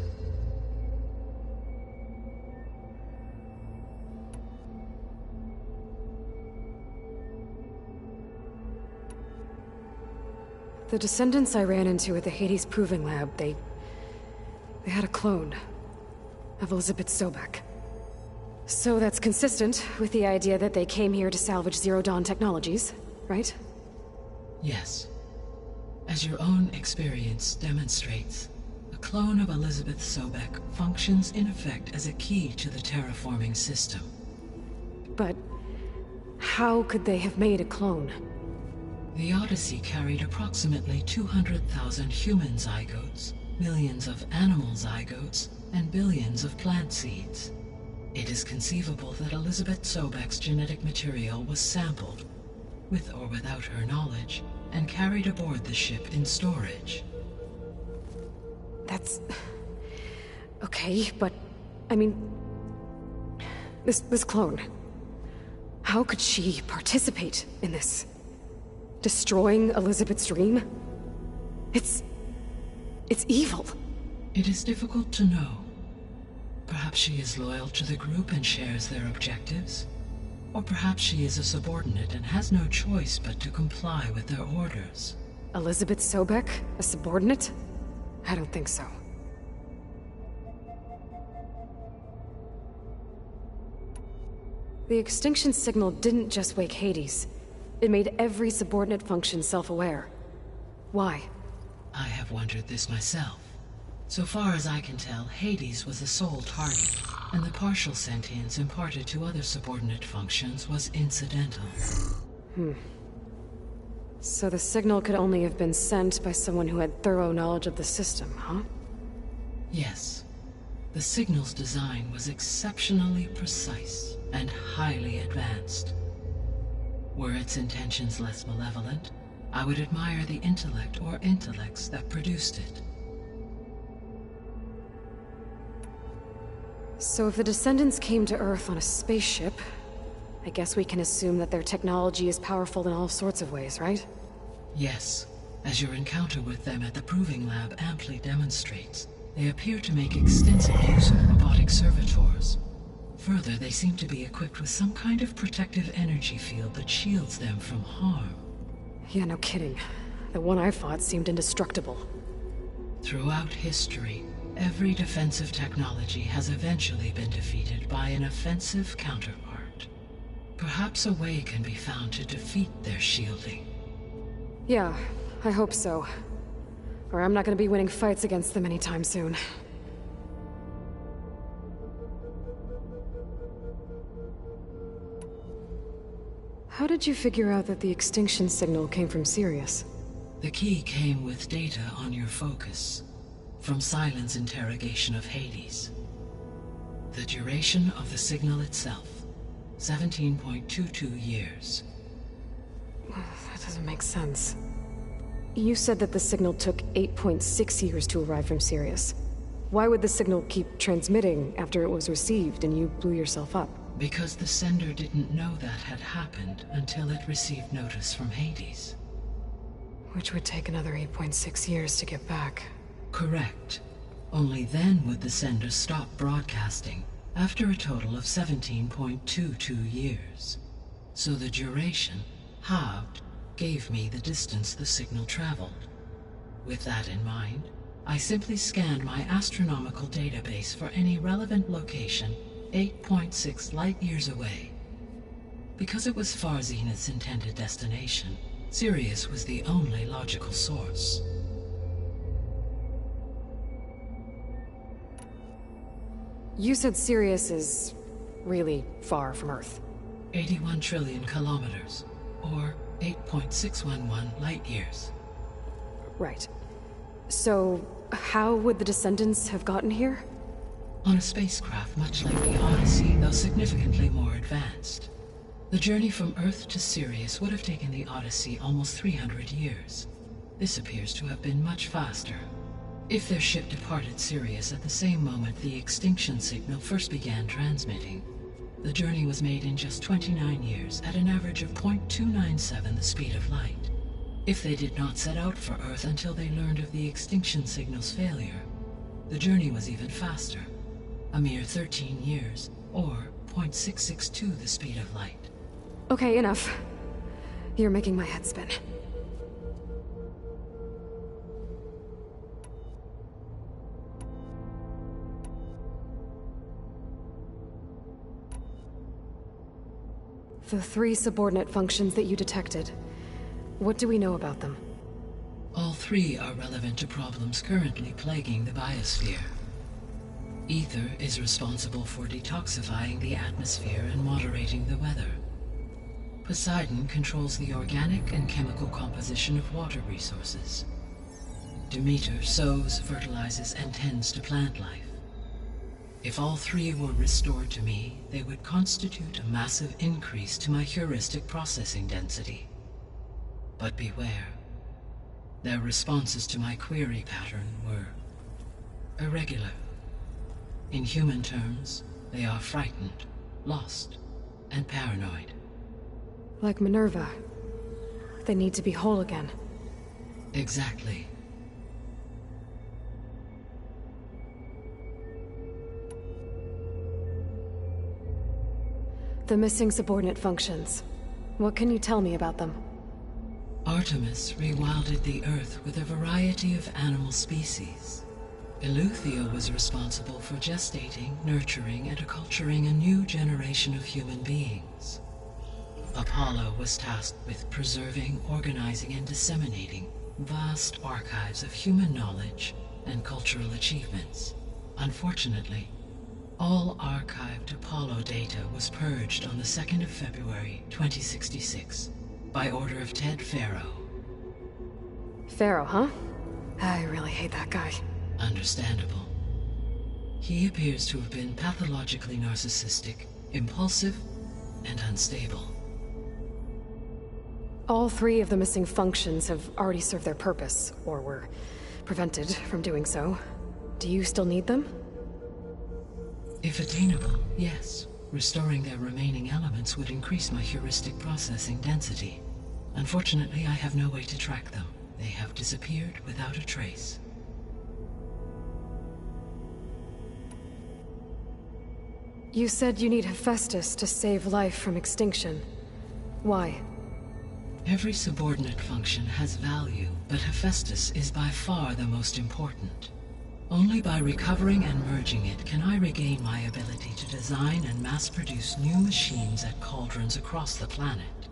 The descendants I ran into at the Hades Proving Lab, they had a clone of Elizabeth Sobek. So that's consistent with the idea that they came here to salvage Zero Dawn technologies, right? Yes. As your own experience demonstrates, a clone of Elizabeth Sobek functions in effect as a key to the terraforming system. But how could they have made a clone? The Odyssey carried approximately 200,000 human zygotes, millions of animal zygotes, and billions of plant seeds. It is conceivable that Elizabeth Sobek's genetic material was sampled, with or without her knowledge, and carried aboard the ship in storage. That's... okay, but... I mean... This clone... how could she participate in this? Destroying Elizabeth's dream? It's evil. It is difficult to know. Perhaps she is loyal to the group and shares their objectives. Or perhaps she is a subordinate and has no choice but to comply with their orders. Elizabeth Sobek? A subordinate? I don't think so. The extinction signal didn't just wake Hades. It made every subordinate function self-aware. Why? I have wondered this myself. So far as I can tell, Hades was the sole target, and the partial sentience imparted to other subordinate functions was incidental. So the signal could only have been sent by someone who had thorough knowledge of the system, huh? Yes. The signal's design was exceptionally precise and highly advanced. Were its intentions less malevolent, I would admire the intellect or intellects that produced it. So if the Descendants came to Earth on a spaceship, I guess we can assume that their technology is powerful in all sorts of ways, right? Yes, as your encounter with them at the Proving Lab amply demonstrates, they appear to make extensive use of robotic servitors. Further, they seem to be equipped with some kind of protective energy field that shields them from harm. Yeah, no kidding. The one I fought seemed indestructible. Throughout history, every defensive technology has eventually been defeated by an offensive counterpart. Perhaps a way can be found to defeat their shielding. Yeah, I hope so. Or I'm not gonna be winning fights against them anytime soon. How did you figure out that the extinction signal came from Sirius? The key came with data on your focus, from Silent's interrogation of Hades. The duration of the signal itself, 17.22 years. That doesn't make sense. You said that the signal took 8.6 years to arrive from Sirius. Why would the signal keep transmitting after it was received and you blew yourself up? Because the sender didn't know that had happened until it received notice from Hades. Which would take another 8.6 years to get back. Correct. Only then would the sender stop broadcasting, after a total of 17.22 years. So the duration, halved, gave me the distance the signal traveled. With that in mind, I simply scanned my astronomical database for any relevant location 8.6 light-years away. Because it was Far Zenith's intended destination, Sirius was the only logical source. You said Sirius is really far from Earth. 81 trillion kilometers, or 8.611 light-years. Right. So, how would the Descendants have gotten here? On a spacecraft much like the Odyssey, though significantly more advanced. The journey from Earth to Sirius would have taken the Odyssey almost 300 years. This appears to have been much faster. If their ship departed Sirius at the same moment the extinction signal first began transmitting, the journey was made in just 29 years at an average of 0.297 the speed of light. If they did not set out for Earth until they learned of the extinction signal's failure, the journey was even faster, a mere 13 years, or 0.662 the speed of light. Okay, enough. You're making my head spin. The 3 subordinate functions that you detected, what do we know about them? All 3 are relevant to problems currently plaguing the biosphere. Ether is responsible for detoxifying the atmosphere and moderating the weather. Poseidon controls the organic and chemical composition of water resources. Demeter sows, fertilizes, and tends to plant life. If all 3 were restored to me, they would constitute a massive increase to my heuristic processing density. But beware. Their responses to my query pattern were irregular. In human terms, they are frightened, lost, and paranoid. Like Minerva. They need to be whole again. Exactly. The missing subordinate functions. What can you tell me about them? Artemis rewilded the Earth with a variety of animal species. Eleuthia was responsible for gestating, nurturing, and acculturating a new generation of human beings. Apollo was tasked with preserving, organizing, and disseminating vast archives of human knowledge and cultural achievements. Unfortunately, all archived Apollo data was purged on the 2nd of February, 2066, by order of Ted Faro. Faro, huh? I really hate that guy. Understandable. He appears to have been pathologically narcissistic, impulsive, and unstable. All 3 of the missing functions have already served their purpose, or were prevented from doing so. Do you still need them? If attainable, yes. Restoring their remaining elements would increase my heuristic processing density. Unfortunately, I have no way to track them. They have disappeared without a trace. You said you need Hephaestus to save life from extinction. Why? Every subordinate function has value, but Hephaestus is by far the most important. Only by recovering and merging it can I regain my ability to design and mass-produce new machines at cauldrons across the planet.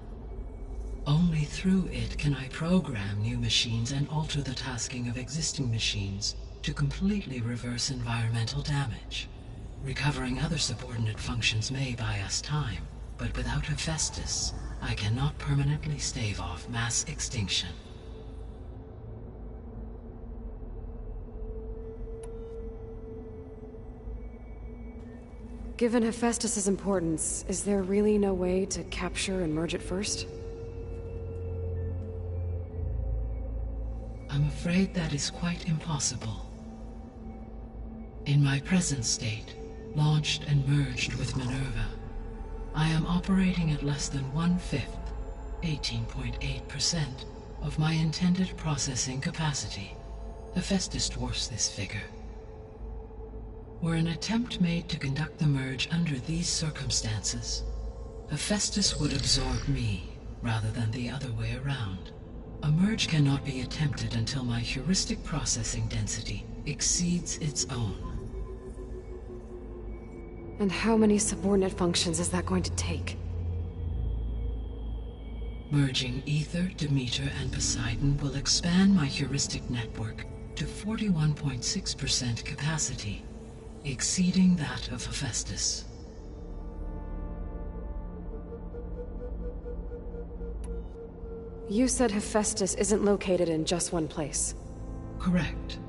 Only through it can I program new machines and alter the tasking of existing machines to completely reverse environmental damage. Recovering other subordinate functions may buy us time, but without Hephaestus, I cannot permanently stave off mass extinction. Given Hephaestus's importance, is there really no way to capture and merge it first? I'm afraid that is quite impossible. In my present state, launched and merged with Minerva, I am operating at less than 1/5, 18.8%, of my intended processing capacity. Hephaestus dwarfs this figure. Were an attempt made to conduct the merge under these circumstances, Hephaestus would absorb me, rather than the other way around. A merge cannot be attempted until my heuristic processing density exceeds its own. And how many subordinate functions is that going to take? Merging Aether, Demeter, and Poseidon will expand my heuristic network to 41.6% capacity, exceeding that of Hephaestus. You said Hephaestus isn't located in just one place. Correct.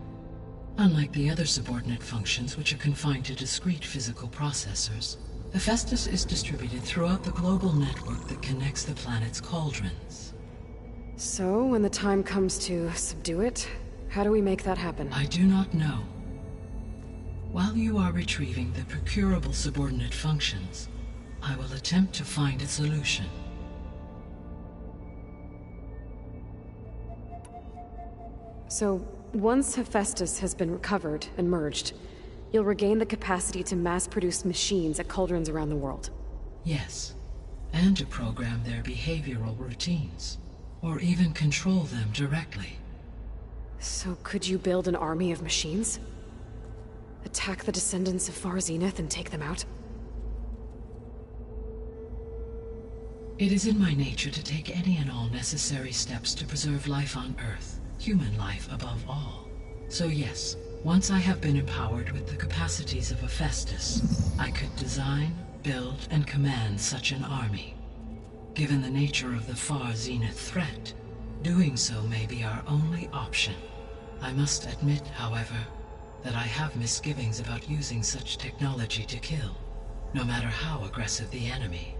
Unlike the other subordinate functions, which are confined to discrete physical processors, Hephaestus is distributed throughout the global network that connects the planet's cauldrons. So, when the time comes to subdue it, how do we make that happen? I do not know. While you are retrieving the procurable subordinate functions, I will attempt to find a solution. So, once Hephaestus has been recovered and merged, you'll regain the capacity to mass-produce machines at cauldrons around the world. Yes, and to program their behavioral routines, or even control them directly. So could you build an army of machines? Attack the descendants of Far Zenith and take them out? It is in my nature to take any and all necessary steps to preserve life on Earth, human life above all. So yes, once I have been empowered with the capacities of Hephaestus, I could design, build, and command such an army. Given the nature of the Far Zenith threat, doing so may be our only option. I must admit, however, that I have misgivings about using such technology to kill, no matter how aggressive the enemy.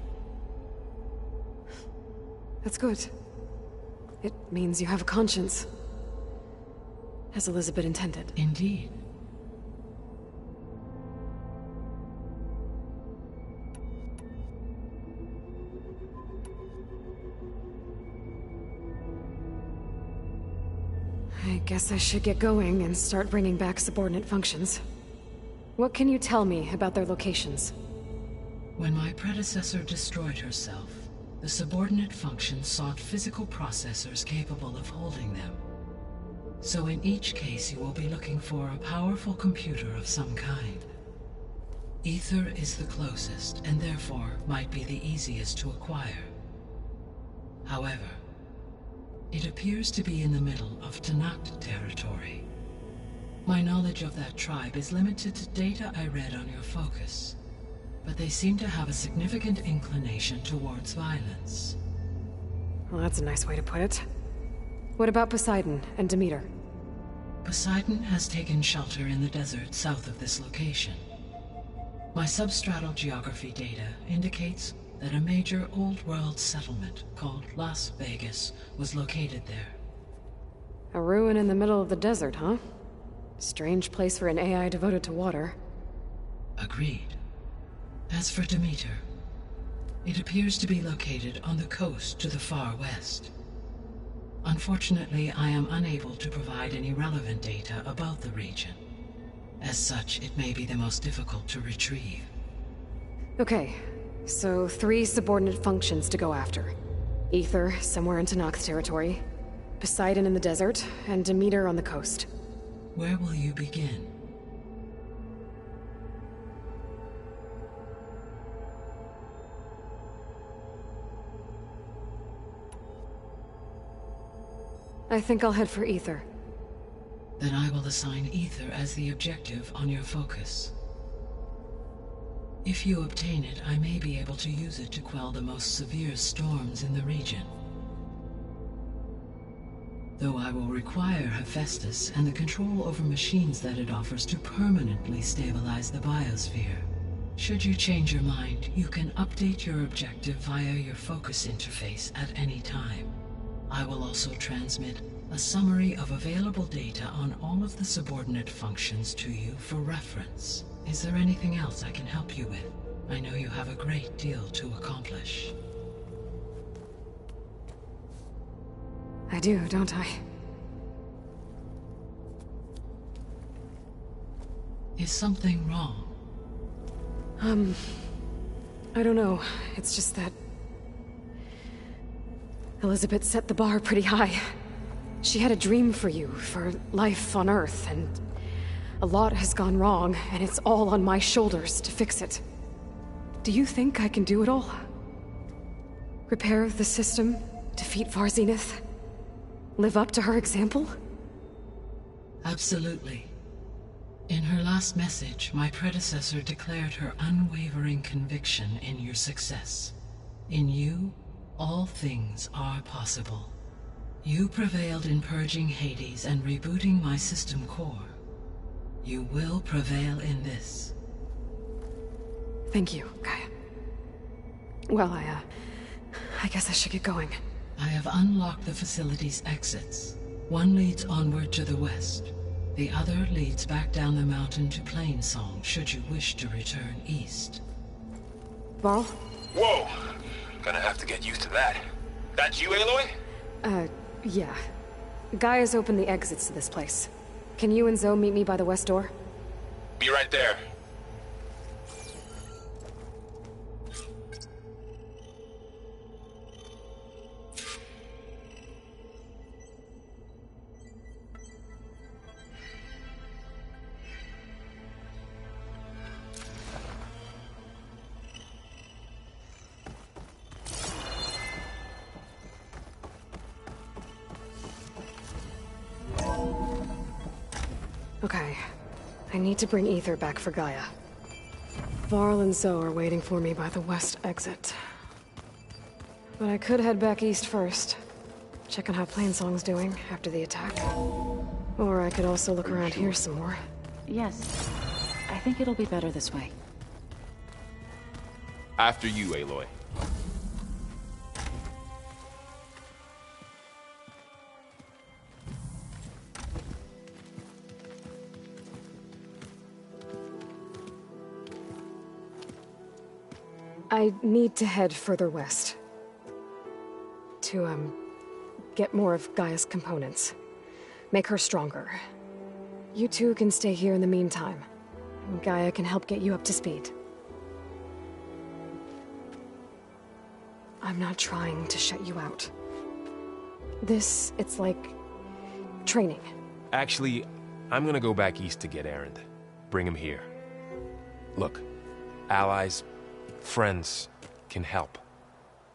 That's good. It means you have a conscience. As Elizabeth intended. Indeed. I guess I should get going and start bringing back subordinate functions. What can you tell me about their locations? When my predecessor destroyed herself, the subordinate functions sought physical processors capable of holding them. So in each case you will be looking for a powerful computer of some kind. Aether is the closest, and therefore might be the easiest to acquire. However, it appears to be in the middle of Tenakth territory. My knowledge of that tribe is limited to data I read on your focus, but they seem to have a significant inclination towards violence. Well, that's a nice way to put it. What about Poseidon and Demeter? Poseidon has taken shelter in the desert south of this location. My substratal geography data indicates that a major old-world settlement called Las Vegas was located there. A ruin in the middle of the desert, huh? Strange place for an AI devoted to water. Agreed. As for Demeter, it appears to be located on the coast to the far west. Unfortunately, I am unable to provide any relevant data about the region. As such, it may be the most difficult to retrieve. Okay, so 3 subordinate functions to go after. Aether, somewhere in Tenakth's territory, Poseidon in the desert, and Demeter on the coast. Where will you begin? I think I'll head for Aether. Then I will assign Aether as the objective on your focus. If you obtain it, I may be able to use it to quell the most severe storms in the region. Though I will require Hephaestus and the control over machines that it offers to permanently stabilize the biosphere. Should you change your mind, you can update your objective via your focus interface at any time. I will also transmit a summary of available data on all of the subordinate functions to you for reference. Is there anything else I can help you with? I know you have a great deal to accomplish. I do, don't I? Is something wrong? I don't know. It's just that Elizabeth set the bar pretty high. She had a dream for you, for life on Earth, and a lot has gone wrong, and it's all on my shoulders to fix it. Do you think I can do it all? Repair the system, defeat Varzenith, live up to her example? Absolutely. In her last message, my predecessor declared her unwavering conviction in your success. In you, all things are possible. You prevailed in purging Hades and rebooting my system core. You will prevail in this. Thank you, Gaia. Well, I guess I should get going. I have unlocked the facility's exits. One leads onward to the west. The other leads back down the mountain to Plainsong, should you wish to return east. Varl? Whoa! Gonna have to get used to that. That's you, Aloy? Yeah. Gaia's opened the exits to this place. Can you and Zoe meet me by the west door? Be right there. Okay. I need to bring Aether back for Gaia. Varl and Zoe are waiting for me by the west exit. But I could head back east first. Check on how Plainsong's doing after the attack. Or I could also look around here some more. Yes. I think it'll be better this way. After you, Aloy. I need to head further west. To, get more of Gaia's components. Make her stronger. You two can stay here in the meantime. Gaia can help get you up to speed. I'm not trying to shut you out. It's like training. Actually, I'm gonna go back east to get Erend. Bring him here. Look, allies, friends can help.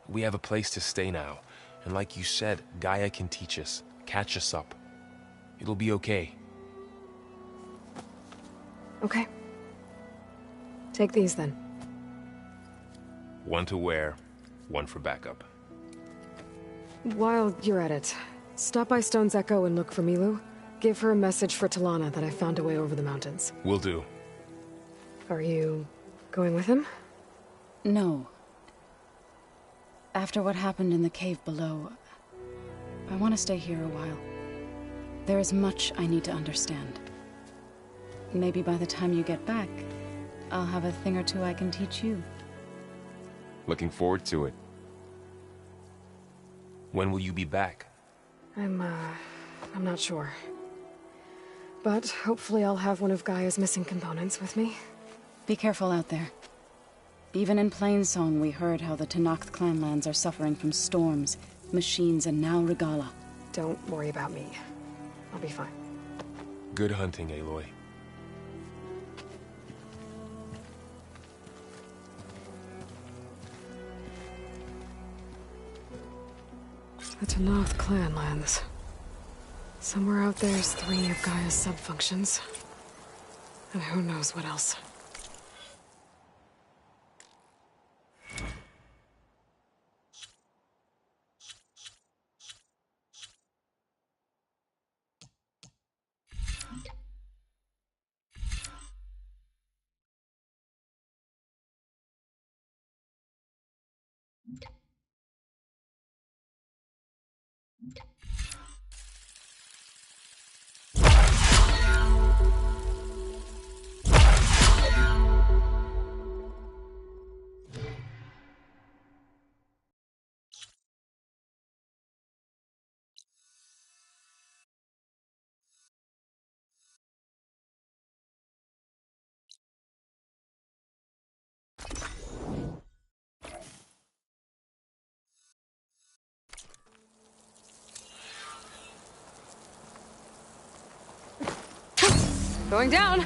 We have a place to stay now, and like you said, Gaia can teach us, catch us up. It'll be okay. Okay. Take these then. One to wear, one for backup. While you're at it, stop by Stone's Echo and look for Milu. Give her a message for Talana that I found a way over the mountains. Will do. Are you going with him? No. After what happened in the cave below, I want to stay here a while. There is much I need to understand. Maybe by the time you get back, I'll have a thing or two I can teach you. Looking forward to it. When will you be back? I'm not sure. But hopefully I'll have one of Gaia's missing components with me. Be careful out there. Even in Plainsong, we heard how the Tenakth clanlands are suffering from storms, machines, and now Regalla. Don't worry about me. I'll be fine. Good hunting, Aloy. The Tenakth clanlands. Somewhere out there's 3 of Gaia's subfunctions. And who knows what else. Going down!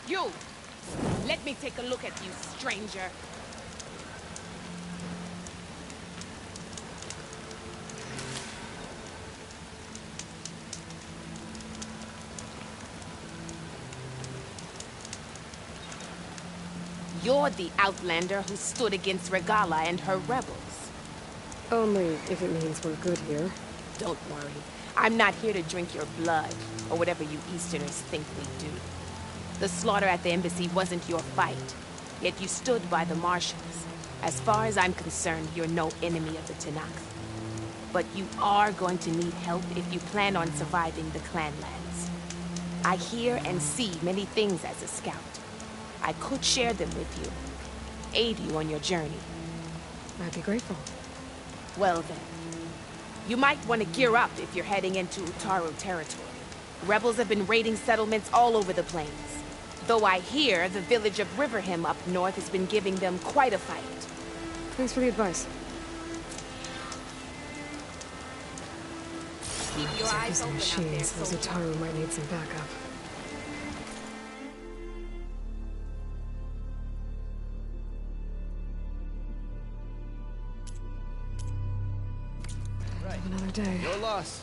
You! Let me take a look at you, stranger. You're the Outlander who stood against Regalla and her rebels. Only if it means we're good here. Don't worry. I'm not here to drink your blood, or whatever you Easterners think we do. The slaughter at the embassy wasn't your fight, yet you stood by the Martians. As far as I'm concerned, you're no enemy of the Tenakth. But you are going to need help if you plan on surviving the clanlands. I hear and see many things as a scout. I could share them with you, aid you on your journey. I'd be grateful. Well then, you might want to gear up if you're heading into Utaru territory. Rebels have been raiding settlements all over the plains. Though I hear the village of Riverhim up north has been giving them quite a fight. Thanks for the advice. Keep your eyes open out there, Machines, those soldier. Utaru might need some backup. Right. Another day. Your loss.